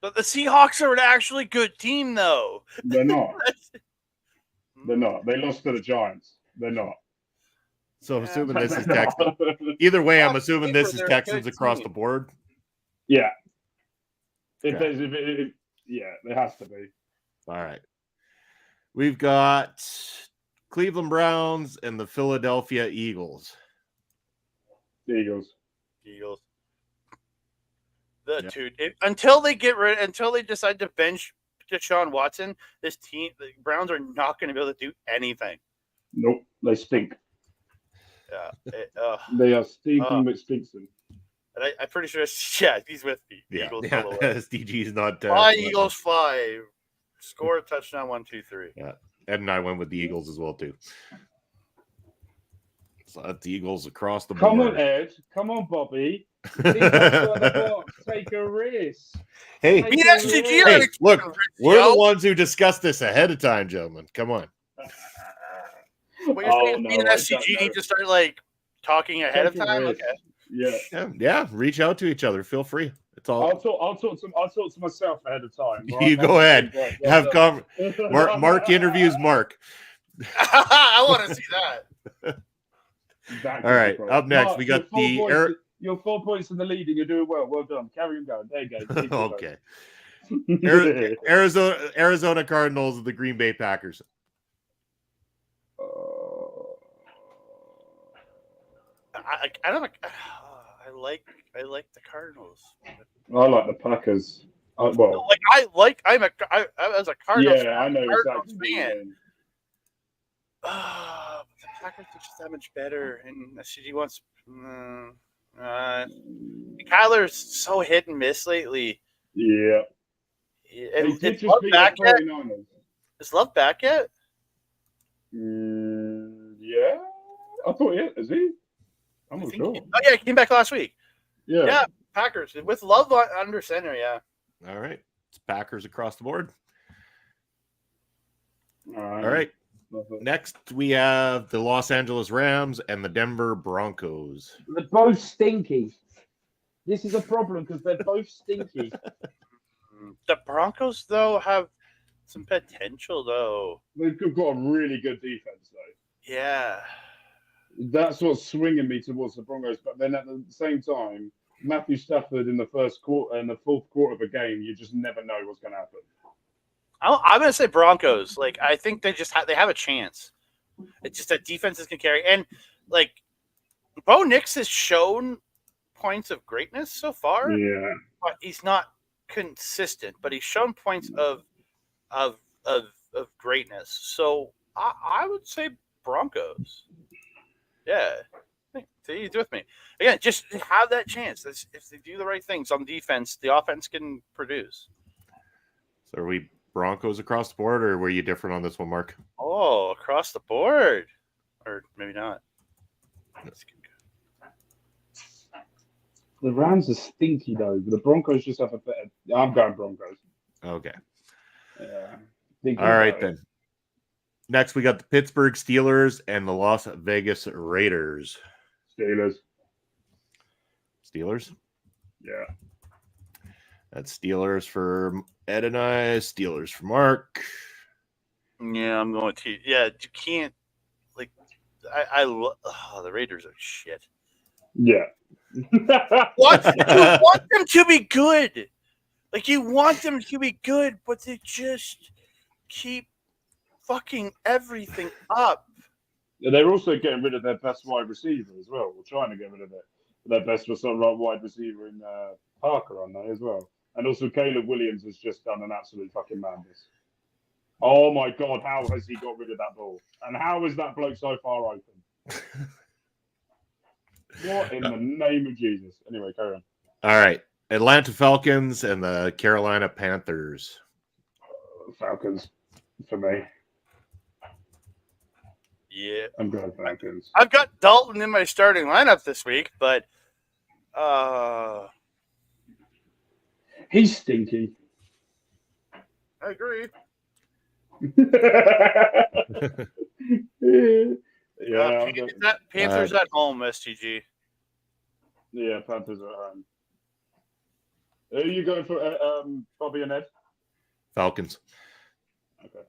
But the Seahawks are an actually good team, though. They're not. They're not. They lost to the Giants. They're not. So I'm Yeah. assuming this is Texans. Either way, I'm assuming this is They're a Texans good across team. the board. Yeah. If Okay. there's, yeah, there has to be. All right. We've got Cleveland Browns and the Philadelphia Eagles. Eagles. Eagles. Yeah. Until they decide to bench Deshaun Watson, this team, the Browns are not going to be able to do anything. Nope, they stink. Yeah. They are stinking McStinkson. And I'm pretty sure, he's with me. Yeah. Eagles Yeah. all the way. SDG is not. Fly, Eagles, fly. Score a touchdown, 1, 2, 3. Yeah. Ed and I went with the Eagles as well, too. So that's the Eagles across the board. Come on, Ed. Come on, Bobby. Think outside the box. Take a risk. Hey, Take Beat a SGG. risk. hey, look, we're Yo. the ones who discussed this ahead of time, gentlemen. Come on. What you're saying, me and I SCG don't know. need to start like talking ahead of Take a time. risk. Okay. Yeah. Yeah, reach out to each other. Feel free. It's all. I'll talk to myself ahead of time. right? You go ahead. Right, Have right. Mark interviews Mark. I want to see that. That All right, could be up next, Mark, we got you're 4 points in the lead and you're doing well. Well done. Carry on going. There you go. Keep it Okay. going. Arizona Cardinals and the Green Bay Packers. I don't. I like the Cardinals. I like the Packers. Well, As a Cardinals yeah, I know Cardinals exactly. fan. But the Packers are just that much better, and SCG wants. Kyler's so hit and miss lately. Yeah. And They did is just Love beat back the yet? 49ers. Is Love back yet? Yeah. I thought, yeah, is he? I'm I not think sure. he came back last week. Yeah. Yeah, Packers with Love under center. Yeah. All right. It's Packers across the board. All All right. Next, we have the Los Angeles Rams and the Denver Broncos. They're both stinky. This is a problem because they're both stinky. The Broncos though have some potential though. They've got a really good defense though. Yeah. That's what's swinging me towards the Broncos. But then at the same time, Matthew Stafford in the fourth quarter of a game, you just never know what's going to happen. I'm going to say Broncos. Like I think they just they have a chance. It's just that defenses can carry, and like Bo Nix has shown points of greatness so far. Yeah. But he's not consistent. But he's shown points of greatness. So I would say Broncos. Yeah. See, he's with me. Again, just have that chance. If they do the right things on defense, the offense can produce. So are we Broncos across the board, or were you different on this one, Mark? Oh, across the board. Or maybe not. The Rams are stinky though. But the Broncos just have a better. I'm going Broncos. Okay. Yeah. All right, then. Next, we got the Pittsburgh Steelers and the Las Vegas Raiders. Steelers. Steelers? Yeah. That's Steelers for Ed and I, Steelers for Mark. Yeah, I'm going to. Yeah, you can't. Like, the Raiders are shit. Yeah. What? You want them to be good. Like, you want them to be good, but they just keep fucking everything up. They're also getting rid of their best wide receiver as well. We're trying to get rid of their best wide receiver in Parker on that as well. And also Caleb Williams has just done an absolute fucking madness. Oh my God, how has he got rid of that ball? And how is that bloke so far open? What in the name of Jesus? Anyway, carry on. All right. Atlanta Falcons and the Carolina Panthers. Falcons for me. Yeah. I'm going Falcons. I've got Dalton in my starting lineup this week, but He's stinky. I agree. Yeah, Panthers at home, STG. yeah, Panthers are at home. Who are you going for, Bobby and Ed? Falcons. Okay.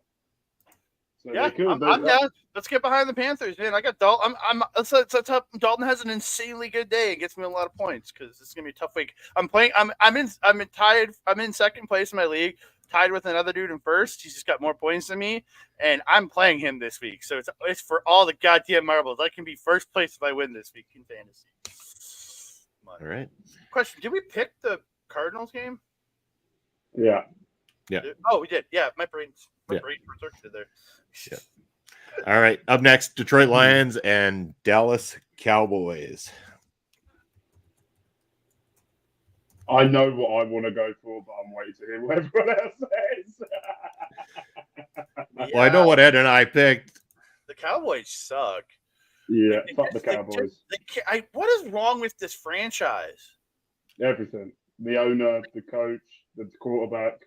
So Yeah, they could. I'm down. Let's get behind the Panthers, man. I got Dalton. Let's hope Dalton has an insanely good day and gets me a lot of points because this is gonna be a tough week. I'm in second place in my league, tied with another dude in first. He's just got more points than me, and I'm playing him this week. So it's for all the goddamn marbles. I can be first place if I win this week in fantasy. All right. Question: did we pick the Cardinals game? Yeah. Oh, we did. Yeah, my brain's Yeah. researched there. Yeah. All right. Up next, Detroit Lions and Dallas Cowboys. I know what I want to go for, but I'm waiting to hear what everyone else says. Well, I know what Ed and I picked. The Cowboys suck. Yeah, They fuck the just- they Cowboys. what is wrong with this franchise? Everything. The owner, the coach, the quarterback.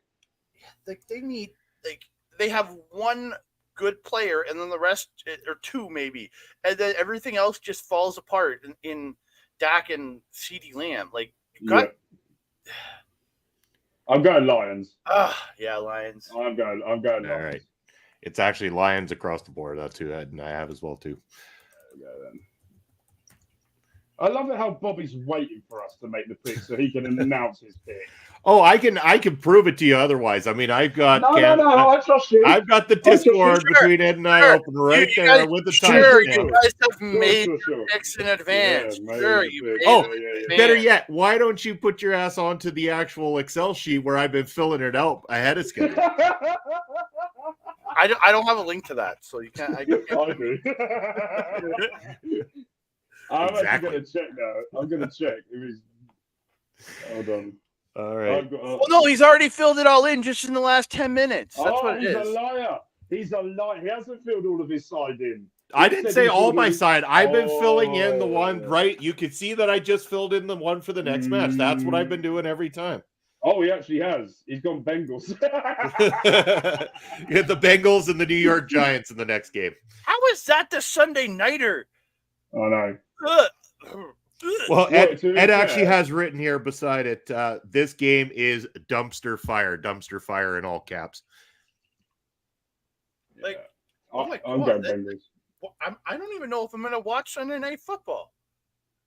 They have one good player and then the rest, or two maybe, and then everything else just falls apart in Dak and CeeDee Lamb. Like you got, I'm going Lions. yeah, Lions. I'm going Lions. All right. It's actually Lions across the board. That's who Ed and I have as well, too. There we go, then. I love it how Bobby's waiting for us to make the pick so he can announce his pick. Oh, I can prove it to you otherwise. I mean, I've got No, I trust you. I've got the trust you. Discord between Ed and I Sure. open right You there guys- with the Sure, timestamp. you guys have made Sure. picks in advance. Yeah, made Sure, the you pick. made Oh, it. yeah. Better yet, why don't you put your ass onto the actual Excel sheet where I've been filling it out ahead of schedule? I don't have a link to that, so you can't. I do. I'm Exactly. actually going to check now. I'm going to check. Hold on. All right. I've got, Well, no, he's already filled it all in just in the last 10 minutes. That's what it he's is. a liar. He's a liar. He hasn't filled all of his side in. I didn't said say he's all gonna my do- side. I've been filling in the one Oh. right. You can see that I just filled in the one for the next match. That's what I've been doing every time. Oh, he actually has. He's gone Bengals. You get the Bengals and the New York Giants in the next game. How is that the Sunday nighter? I know. Ugh. Well, Well, Ed, to be Ed actually fair- has written here beside it, this game is dumpster fire in all caps. Like, Yeah. oh my I'm God, going that- Bengals. Well, I don't even know if I'm going to watch Sunday Night Football.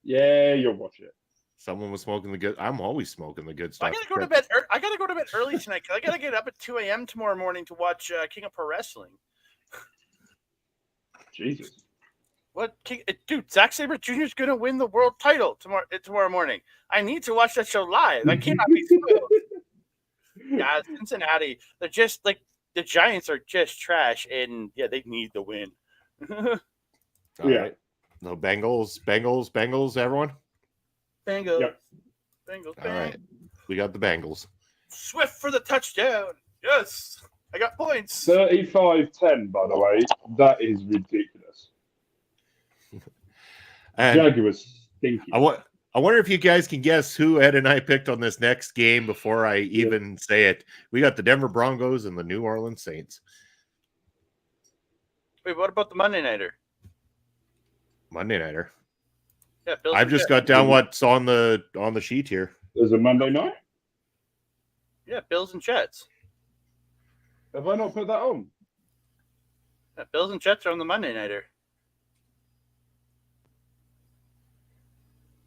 Yeah, you'll watch it. Someone was smoking the good. I'm always smoking the good stuff. I got to go to bed. I got to go to bed early tonight because I got to get up at 2 a.m. tomorrow morning to watch King of Pro Wrestling. Jesus. What, dude? Zack Sabre Jr. is going to win the world title tomorrow morning. I need to watch that show live. I cannot be spoiled. Yeah, Cincinnati. They're just like the Giants are just trash, and yeah, they need the win. All Yeah. right. No Bengals, everyone. Bengals. Yep. Bengals. All right. We got the Bengals. Swift for the touchdown. Yes. I got points. 35-10, by the way. That is ridiculous. And Jaguars stinky. I wonder if you guys can guess who Ed and I picked on this next game before I even say it. We got the Denver Broncos and the New Orleans Saints. Wait, what about the Monday Nighter? Monday nighter. Yeah, Bills I've and just Jets. got down what's on the sheet here. There's a Monday night. Yeah, Bills and Jets. Have I not put that on? Yeah, Bills and Jets are on the Monday Nighter.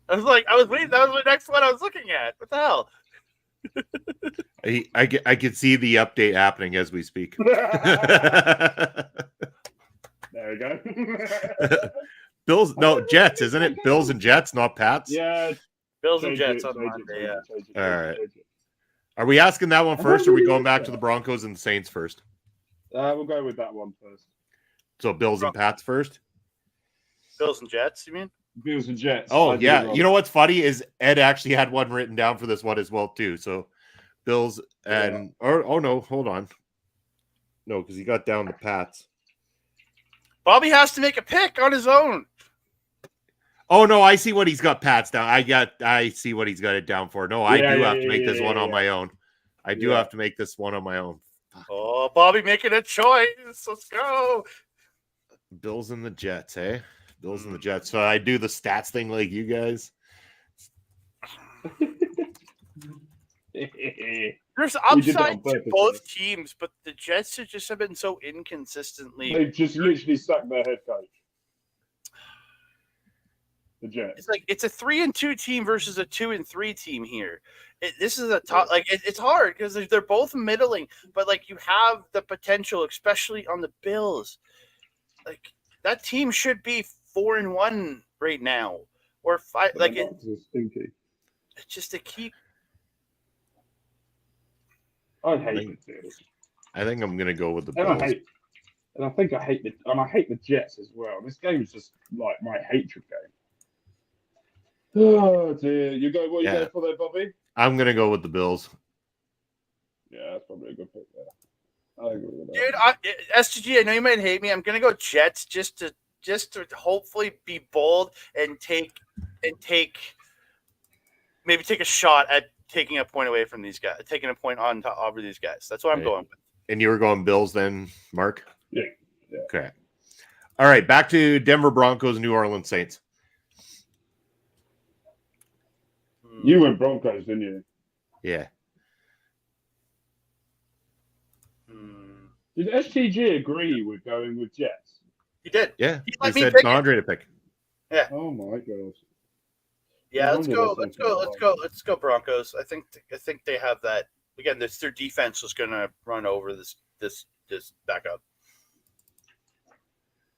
I was waiting. That was the next one I was looking at. What the hell? I can see the update happening as we speak. There we go. Bills, no, Jets, isn't it? Bills and Jets, not Pats. Yeah. Bills and change Jets it, on change it, Monday. change Yeah. it, change it, All change it, right. change it. Are we asking that one I first, or are we really going like back that. to the Broncos and the Saints first? We'll go with that one first. So Bills and Pats first. Bills and Jets. You mean? Bills and Jets. Oh I did it yeah, wrong. you know what's funny is Ed actually had one written down for this one as well too. So Bills and oh no, hold on, no, because he got down the Pats. Bobby has to make a pick on his own. Oh no, I see what he's got Pats down. I see what he's got it down for. No, I do have to make this one on my own. I do Yeah. have to make this one on my own. Oh, Bobby making a choice. Let's go. Bills and the Jets, eh? Bills and the Jets. So I do the stats thing like you guys. There's We did that on upside to purpose, both teams, but the Jets have just been so inconsistently. They've just literally sacked their head coach. The Jets. It's like it's a 3-2 team versus a 2-3 team here. This is a top. Like it's hard because they're both middling, but like you have the potential, especially on the Bills. Like that team should be 4-1 right now, or 5. But Like they're not, 'cause they're stinky. it's just to keep. I hate the Bills. I think I'm gonna go with the And Bills. I hate the Jets as well. This game is just like my hatred game. Oh dear. You go what you Yeah. going for there, Bobby? I'm gonna go with the Bills. Yeah, that's probably a good pick there. I agree with that. Dude, SGG, I know you might hate me. I'm gonna go Jets just to hopefully be bold and take maybe take a shot at taking a point away from these guys, taking a point on top over these guys. That's what I'm Right. going with. And you were going Bills then, Mark? Yeah. Okay. All right, back to Denver Broncos, New Orleans Saints. You went Broncos, didn't you? Yeah. Hmm. Did STG agree with going with Jets? He did. Yeah. He He let me said pick it. Andre to pick. Oh my gosh. Yeah, No let's wonder go. they're Let's so go. far Let's go. Let's go Broncos. I think they have that. Again, their defense is going to run over this backup.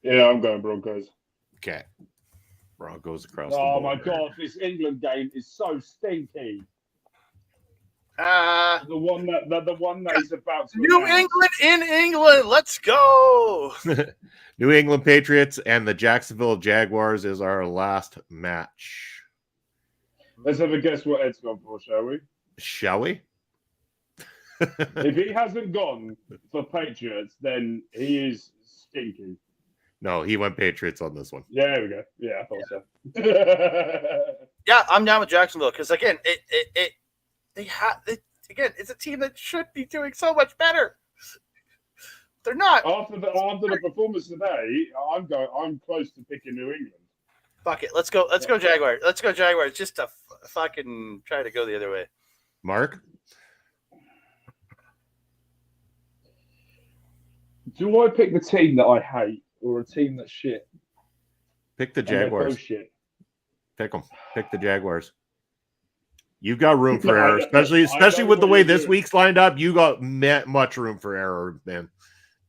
Yeah, I'm going Broncos. Okay. Broncos across the Oh board. my god, this England game is so stinky. Ah, The one that is about to New announce. England in England. Let's go. New England Patriots and the Jacksonville Jaguars is our last match. Let's have a guess what Ed's gone for, shall we? Shall we? If he hasn't gone for Patriots, then he is stinky. No, he went Patriots on this one. Yeah, there we go. Yeah, I thought so. Yeah, I'm down with Jacksonville because again, it's a team that should be doing so much better. They're not. after the performance today, I'm close to picking New England. Fuck it. Let's go. Let's go Jaguars. Let's go Jaguars. Just to fucking try to go the other way. Mark? Do I pick the team that I hate or a team that's shit? Pick the And they're Jaguars. both shit. Pick them. Pick the Jaguars. You've got room for No, error, I especially know with the what way you're this doing. week's lined up. You got much room for error, man.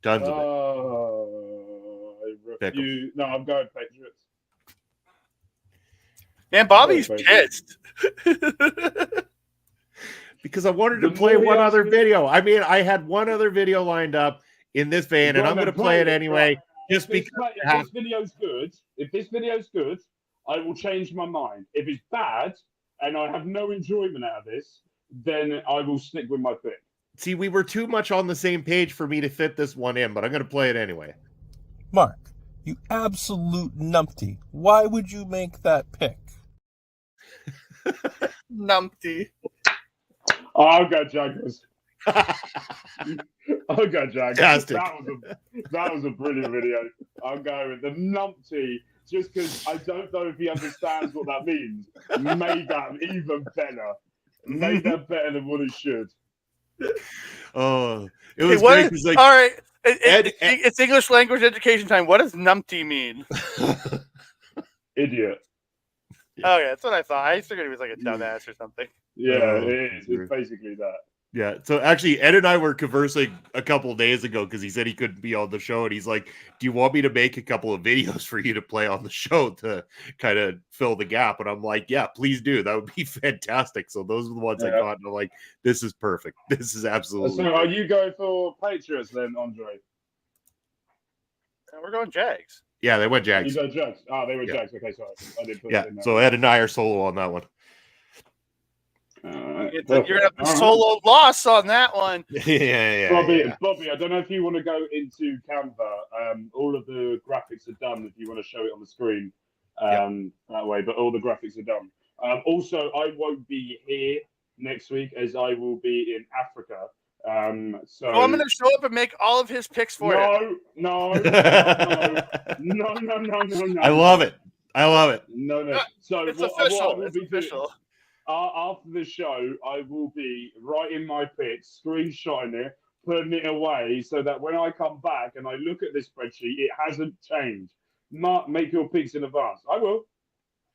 Tons of it. I Pick 'em. refuse. No, I'm going Patriots. Man, Bobby's Okay. pissed. Because I wanted to The play more he one asks other me- video. I mean, I had one other video lined up in this vein, and Go I'm on going to then, play it play it, anyway, right. just If because. this video's good, I will change my mind. If it's bad and I have no enjoyment out of this, then I will stick with my pick. See, we were too much on the same page for me to fit this one in, but I'm going to play it anyway. Mark, you absolute numpty. Why would you make that pick? Numpty. I'll go Jaguars. I'll go Jaguars. Fantastic. That was a brilliant video. I'll go with the numpty just because I don't know if he understands what that means. Made that even better. Made that better than what it should. Oh, it Hey, was what great is- 'cause, like, all right. Ed- It's English language education time. What does numpty mean? Idiot. Oh, yeah, that's what I thought. I figured he was like a dumbass or something. Yeah, Oh, it is. true. It's basically that. Yeah, so actually, Ed and I were conversing a couple of days ago because he said he couldn't be on the show, and he's like, "Do you want me to make a couple of videos for you to play on the show to kind of fill the gap?" And I'm like, "Yeah, please do. That would be fantastic." So those are the ones I Yeah. got, and I'm like, "This is perfect. This is absolutely." So are you going for Patriots then, Andre? We're going Jags. Yeah, they went You Jags. go Jags. Oh, they were Yeah. Jags. Okay, sorry. I didn't put Yeah, it in there. so Ed and I are solo on that one. Alright, You're going to have a alright. solo loss on that one. yeah. Bobby, I don't know if you want to go into Canva. All of the graphics are done if you want to show it on the screen that way, but all the graphics are done. Also, I won't be here next week as I will be in Africa. So Oh, I'm going to show up and make all of his picks for you. no. I love it. I love it. No. So It's what I official. will It's be doing- official. after the show, I will be writing my picks, screenshotting it, putting it away, so that when I come back and I look at this spreadsheet, it hasn't changed. Mark, make your picks in advance. I will.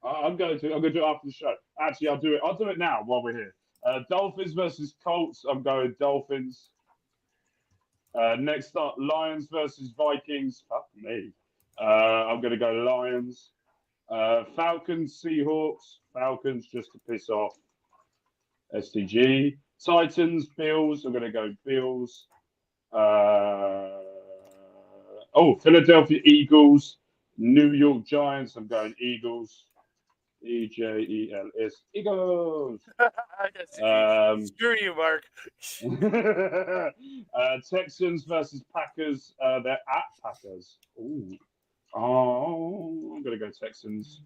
I'm going to. I'm going to do it after the show. Actually, I'll do it. I'll do it now while we're here. Dolphins versus Colts. I'm going Dolphins. Next up, Lions versus Vikings. Fuck me. I'm going to go Lions. Falcons, Seahawks. Falcons just to piss off STG. Titans, Bills. I'm going to go Bills. Philadelphia Eagles. New York Giants. I'm going Eagles. EJELS. Eagles. Screw you, Mark. Texans versus Packers. They're at Packers. Ooh. Oh, I'm gonna go Texans.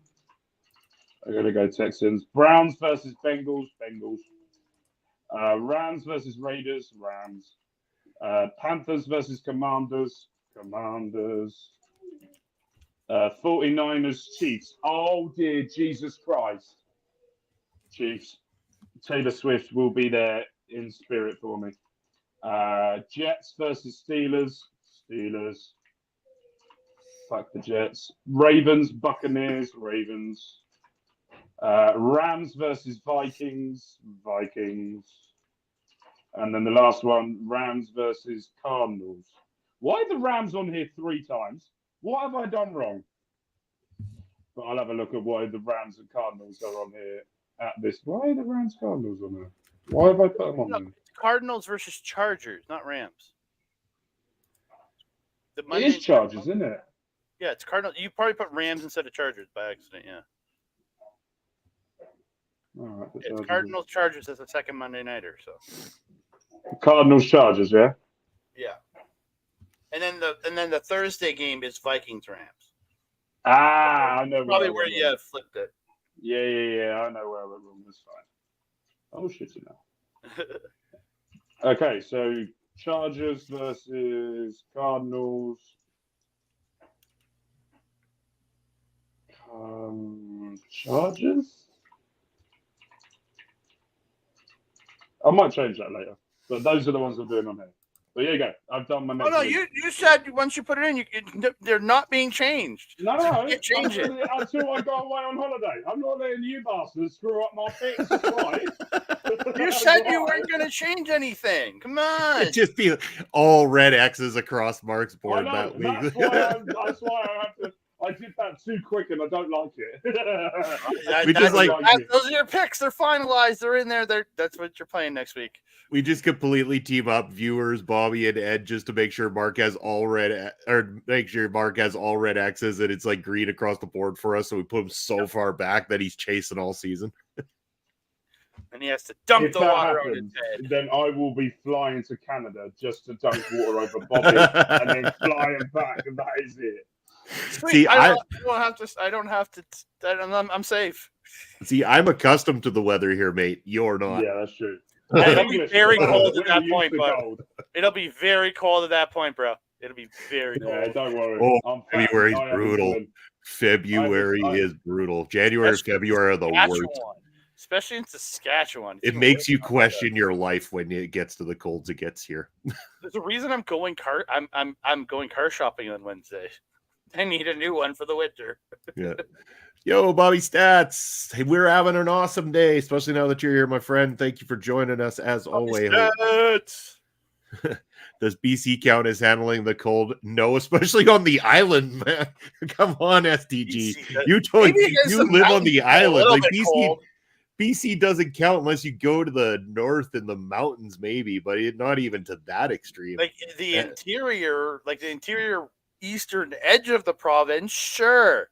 Browns versus Bengals. Rams versus Raiders. Rams. Panthers versus Commanders. 49ers, Chiefs. Oh dear Jesus Christ. Chiefs. Taylor Swift will be there in spirit for me. Jets versus Steelers. Fuck the Jets. Ravens, Buccaneers. Rams versus Vikings. And then the last one, Rams versus Cardinals. Why are the Rams on here 3 times? What have I done wrong? But I'll have a look at why the Rams and Cardinals are on here at this. Why are the Rams Cardinals on there? Why have I put them on there? Cardinals versus Chargers, not Rams. It is Chargers, isn't it? Yeah, it's Cardinals. You probably put Rams instead of Chargers by accident, yeah. All right, It's Cardinals Chargers as a second Monday nighter, so. Cardinals Chargers, yeah. Yeah. And then the Thursday game is Vikings Rams. I know. Probably where you flipped it. Yeah. I know where I went wrong. That's fine. Oh shit, you know. Okay, so Chargers versus Cardinals. Chargers. I might change that later, but those are the ones I'm doing on here. But there you go. I've done my next. Oh no, you said once you put it in, they're not being changed. No, you can't change it until I go away on holiday. I'm not letting you bastards screw up my picks. Right? You said you weren't going to change anything. Come on. It'd just be all red X's across Mark's board that week. That's why I have to. I did that too quick, and I don't like it. Those are your picks. They're finalized. They're in there. That's what you're playing next week. We just completely team up, viewers, Bobby and Ed, just to make sure Mark has all red X's, and it's like green across the board for us. So we put him so far back that he's chasing all season. And he has to dump the water happens, on his head. Then I will be flying to Canada just to dunk water over Bobby, and then flying back, and that is it. Sweet. See, I don't have to. I'm safe. See, I'm accustomed to the weather here, mate. You're not. Yeah, that's true. It'll be very cold at that point, bud. It'll be very cold at that point, bro. It'll be very cold. Yeah, don't worry. Oh, February's brutal. February is brutal. January and February are the worst. Especially in Saskatchewan. It makes you question your life when it gets to the colds it gets here. There's a reason I'm going car shopping on Wednesday. I need a new one for the winter. Yeah. Yo, Bobby Stats. Hey, we're having an awesome day, especially now that you're here, my friend. Thank you for joining us as always. Does BC count as handling the cold? No, especially on the island, man. Come on, STG. You live on the island. Like BC doesn't count unless you go to the north in the mountains, maybe, but not even to that extreme. Like the interior eastern edge of the province, sure.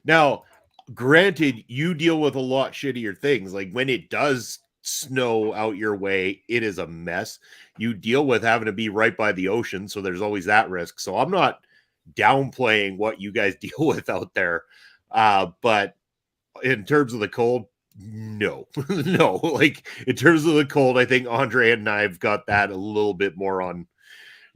Now, granted, you deal with a lot shittier things. Like when it does snow out your way, it is a mess. You deal with having to be right by the ocean, so there's always that risk. So I'm not downplaying what you guys deal with out there. But in terms of the cold, no. No. Like in terms of the cold, I think Andre and I have got that a little bit more on.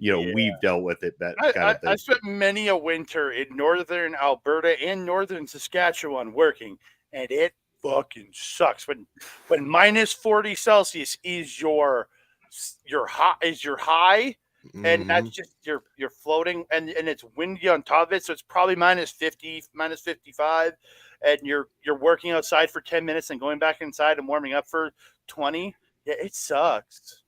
We've dealt with it. That kind of thing. I spent many a winter in northern Alberta and northern Saskatchewan working, and it fucking sucks. When minus 40 Celsius is your high, and that's Mhm. just you're floating, and it's windy on top of it, so it's probably minus 50, minus 55, and you're working outside for 10 minutes and going back inside and warming up for 20. Yeah, it sucks.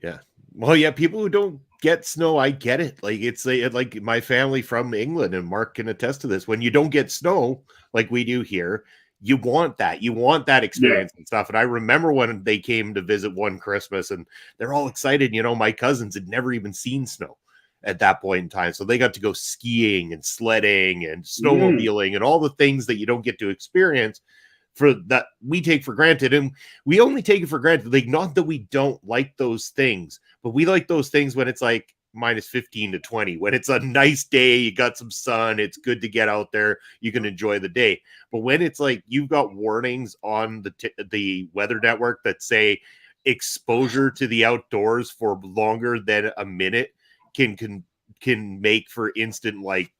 Yeah. Well, yeah, people who don't get snow, I get it. Like it's like my family from England, and Mark can attest to this. When you don't get snow like we do here, you want that. You want that Yeah. experience and stuff. And I remember when they came to visit one Christmas, and they're all excited. You know, my cousins had never even seen snow at that point in time. So they got to go skiing and sledding and snowmobiling and all the things that you don't get to experience for that we take for granted. And we only take it for granted, like, not that we don't like those things, but we like those things when it's like minus 15 to 20, when it's a nice day, you got some sun, it's good to get out there, you can enjoy the day. But when it's like you've got warnings on the weather network that say exposure to the outdoors for longer than a minute can make for instant, like,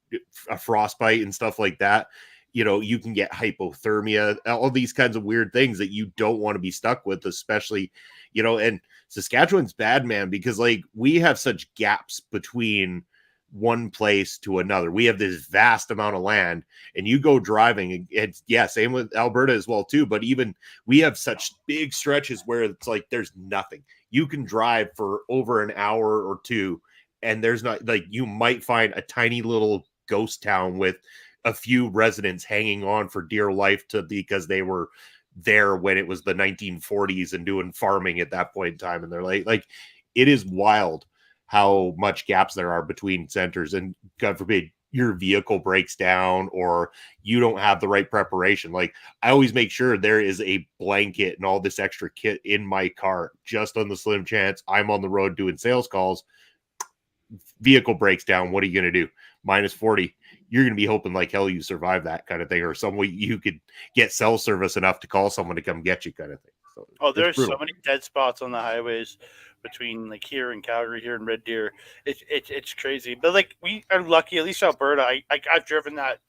a frostbite and stuff like that, you know, you can get hypothermia, all these kinds of weird things that you don't want to be stuck with, especially, you know. And Saskatchewan's bad, man, because like we have such gaps between one place to another. We have this vast amount of land, and you go driving, and it's, yeah, same with Alberta as well too, but even we have such big stretches where it's like there's nothing. You can drive for over an hour or two, and there's not, like, you might find a tiny little ghost town with a few residents hanging on for dear life because they were there when it was the 1940s and doing farming at that point in time. And they're like it is wild how much gaps there are between centers, and God forbid your vehicle breaks down or you don't have the right preparation. Like, I always make sure there is a blanket and all this extra kit in my car, just on the slim chance I'm on the road doing sales calls. Vehicle breaks down, what are you going to do? Minus 40, you're going to be hoping like hell you survive that kind of thing, or some way you could get cell service enough to call someone to come get you, kind of thing. So There's so many dead spots on the highways between like here in Calgary, here in Red Deer. It's crazy, but like we are lucky, at least Alberta. I've driven that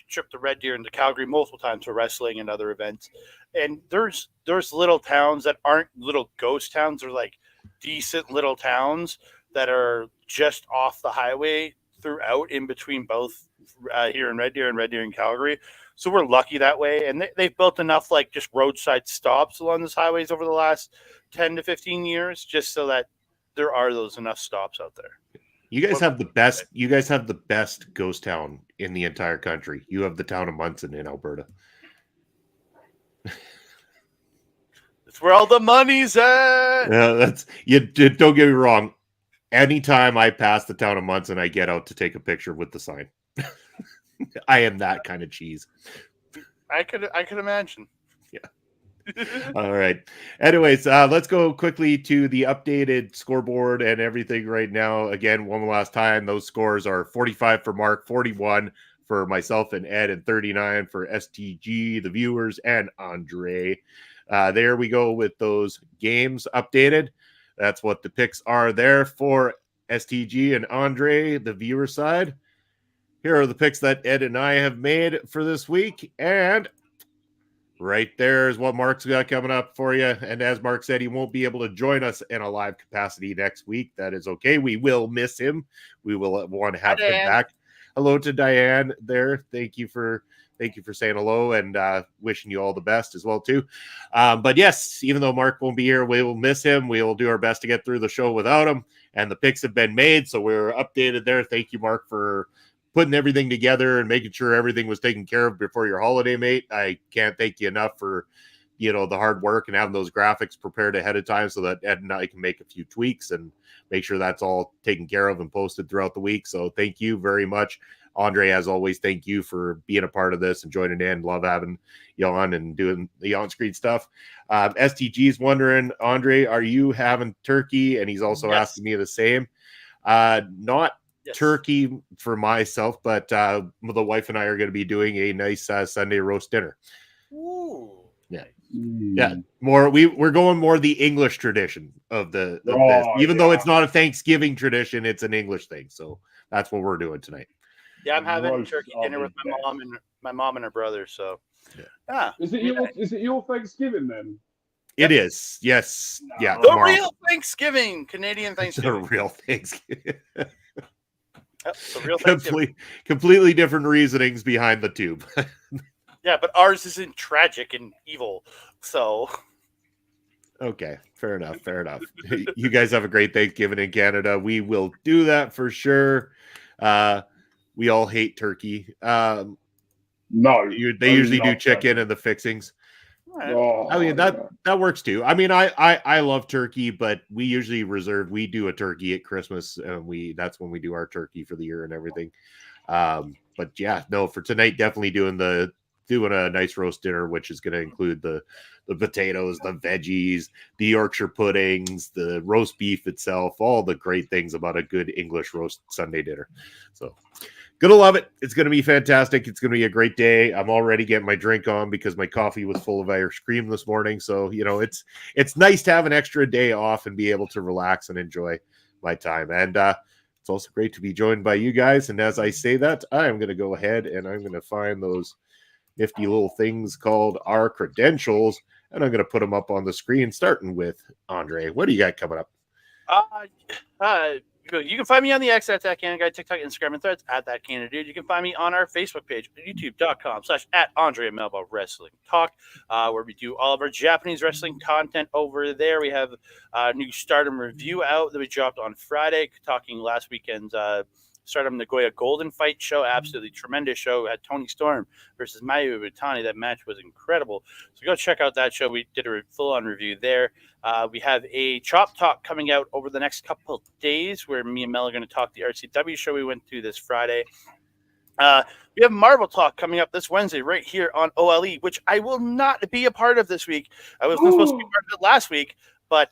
trip to Red Deer and to Calgary multiple times for wrestling and other events, and there's little towns that aren't little ghost towns. They're like decent little towns that are just off the highway throughout, in between both here in Red Deer and Red Deer and Calgary. So we're lucky that way. And they've built enough like just roadside stops along those highways over the last 10 to 15 years, just so that there are those enough stops out there. You guys have the best ghost town in the entire country. You have the town of Munson in Alberta. It's where all the money's at. That's, you don't get me wrong. Anytime I pass the town of Munson, I get out to take a picture with the sign. I am that kind of cheese. I could imagine. Yeah. All right. Anyways, let's go quickly to the updated scoreboard and everything right now. Again, one last time, those scores are 45 for Mark, 41 for myself and Ed, and 39 for STG, the viewers, and Andre. There we go with those games updated. That's what the picks are there for STG and Andre, the viewer side. Here are the picks that Ed and I have made for this week. And right there is what Mark's got coming up for you. And as Mark said, he won't be able to join us in a live capacity next week. That is okay. We will miss him. We will want to have him back. Hello to Diane there. Thank you for saying hello, and wishing you all the best as well too. But yes, even though Mark won't be here, we will miss him. We will do our best to get through the show without him. And the picks have been made, so we're updated there. Thank you, Mark, for putting everything together and making sure everything was taken care of before your holiday, mate. I can't thank you enough for, you know, the hard work and having those graphics prepared ahead of time so that Ed and I can make a few tweaks and make sure that's all taken care of and posted throughout the week. So thank you very much. Andre, as always, thank you for being a part of this and joining in. Love having you on and doing the on-screen stuff. STG is wondering, Andre, are you having turkey? And he's also asking me the same. Not turkey for myself, but the wife and I are going to be doing a nice Sunday roast dinner. Ooh. Yeah. Yeah. We're going more the English tradition of this. Even though it's not a Thanksgiving tradition, it's an English thing. So that's what we're doing tonight. Yeah, I'm having Roast turkey dinner with my mom and her brother. So Yeah. Is it your Thanksgiving then? It is. Yes. Yeah. The Tomorrow. real Thanksgiving, Canadian The Thanksgiving. real Thanksgiving. Yep, the real Thanksgiving. Completely different reasonings behind the tube. Yeah, but ours isn't tragic and evil. So Okay, fair enough. Fair enough. You guys have a great Thanksgiving in Canada. We will do that for sure. We all hate turkey. No. They usually do chicken and the fixings. Oh, I mean that works too. I mean, I love turkey, but we usually we do a turkey at Christmas, and that's when we do our turkey for the year and everything. But yeah, no, for tonight, definitely doing a nice roast dinner, which is going to include the potatoes, the veggies, the Yorkshire puddings, the roast beef itself, all the great things about a good English roast Sunday dinner. So gonna love it. It's gonna be fantastic. It's gonna be a great day. I'm already getting my drink on because my coffee was full of Irish cream this morning. So it's nice to have an extra day off and be able to relax and enjoy my time. And it's also great to be joined by you guys. And as I say that, I am gonna go ahead and I'm gonna find those nifty little things called our credentials, and I'm gonna put them up on the screen, starting with Andre. What do you got coming up? You can find me on the X at that Canada Guy, TikTok, Instagram, and Threads at that Canada Dude. You can find me on our Facebook page, youtube.com/@Andre Melba Wrestling Talk, where we do all of our Japanese wrestling content over there. We have a new Stardom review out that we dropped on Friday, talking last weekend's Stardom Nagoya Golden Fight show. Absolutely tremendous show. We had Tony Storm versus Mayu Iwatani. That match was incredible. So go check out that show. We did a full-on review there. We have a Chop Talk coming out over the next couple of days where me and Mel are going to talk the RCW show we went to this Friday. We have Marvel Talk coming up this Wednesday right here on OLE, which I will not be a part of this week. I was not supposed to be part of it last week, but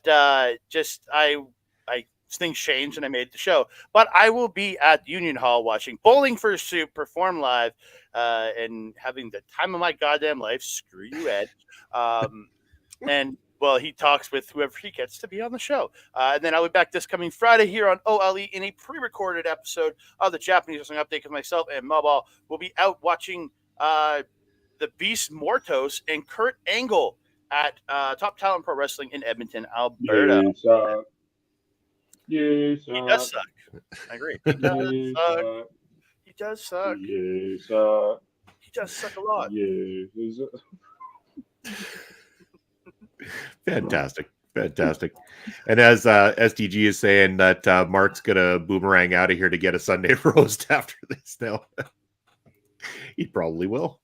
things changed and I made the show. But I will be at Union Hall watching Bowling for Soup perform live and having the time of my goddamn life. Screw you, Ed. And well, he talks with whoever he gets to be on the show. And then I'll be back this coming Friday here on OLE in a pre-recorded episode of the Japanese Wrestling Update because myself and Moball will be out watching the Beast Mortos and Kurt Angle at Top Talent Pro Wrestling in Edmonton, Alberta. He does suck. I agree. He does suck. He does suck. He does suck a lot. Fantastic. And as STG is saying that Mark's gonna boomerang out of here to get a Sunday roast after this now. He probably will.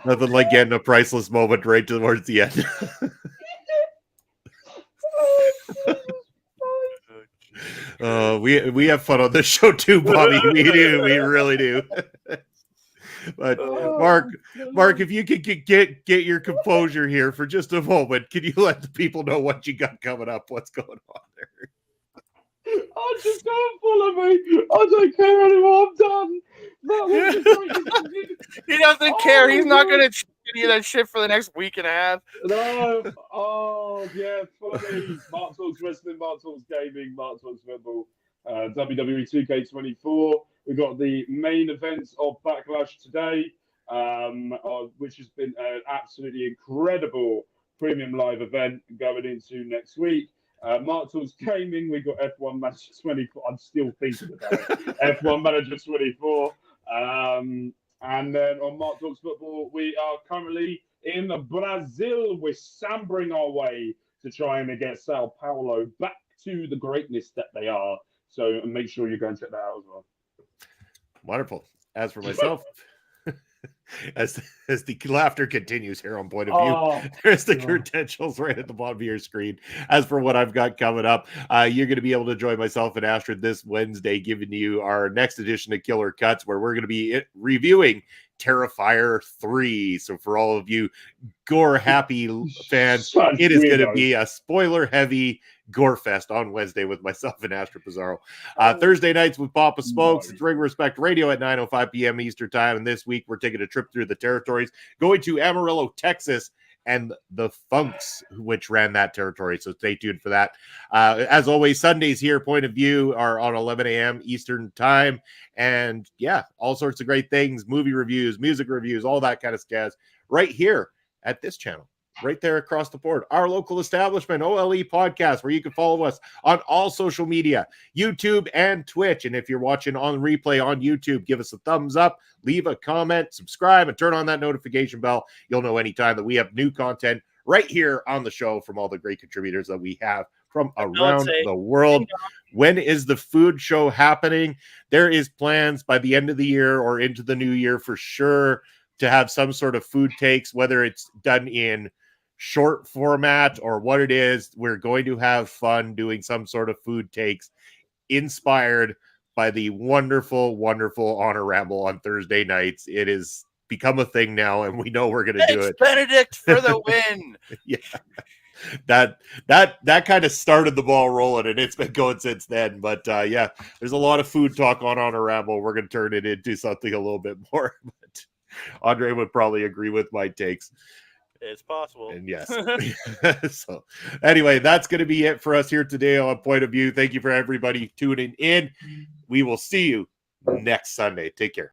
Nothing like getting a priceless moment right towards the end. We have fun on this show too, Bobby. We do. We really do. But Mark, if you could get your composure here for just a moment, can you let the people know what you got coming up? What's going on there? Oh, just don't follow me. I don't care anymore. I'm done. He doesn't care. He's not going to check any of that shit for the next week and a half. No. Oh, yeah. Follow me. Mark Talks Wrestling, Mark Talks Gaming, Mark Talks Football, WWE 2K24. We've got the main events of Backlash today, which has been an absolutely incredible premium live event going into next week. Mark Talks Gaming, we got F1 Manager 24. I'm still thinking about it. F1 Manager 24. And then on Mark Talks Football, we are currently in Brazil. We're sambering our way to try and get Sao Paulo back to the greatness that they are. So make sure you go and check that out as well. Wonderful. As for myself, as the laughter continues here on Point of View, there's the credentials right at the bottom of your screen. As for what I've got coming up, you're going to be able to join myself and Astrid this Wednesday, giving you our next edition of Killer Cuts, where we're going to be reviewing Terrifier 3. So for all of you gore happy fans, it is going to be a spoiler heavy gore fest on Wednesday with myself and Astrid Pizarro. Thursday nights with Papa Smokes. It's Ring Respect Radio at 9:05 p.m. Eastern Time. And this week we're taking a trip through the territories, going to Amarillo, Texas, and the Funks, which ran that territory. So stay tuned for that. As always, Sundays here, Point of View, are on 11 a.m. Eastern time. And yeah, all sorts of great things, movie reviews, music reviews, all that kind of jazz right here at this channel. Right there across the board, Our Local Establishment, OLE podcast, where you can follow us on all social media, YouTube and Twitch. And if you're watching on replay on YouTube, give us a thumbs up, leave a comment, subscribe, and turn on that notification bell. You'll know anytime that we have new content right here on the show from all the great contributors that we have from around the world. When is the food show happening? There is plans by the end of the year or into the new year for sure to have some sort of food takes, whether it's done in short format or what it is. We're going to have fun doing some sort of food takes inspired by the wonderful, wonderful Honor Ramble on Thursday nights. It has become a thing now, and we know we're going to do it. Benedict for the win. Yeah. That kind of started the ball rolling, and it's been going since then. But yeah, there's a lot of food talk on Honor Ramble. We're going to turn it into something a little bit more. But Andre would probably agree with my takes. It's possible. And yes. So anyway, that's going to be it for us here today on Point of View. Thank you for everybody tuning in. We will see you next Sunday. Take care.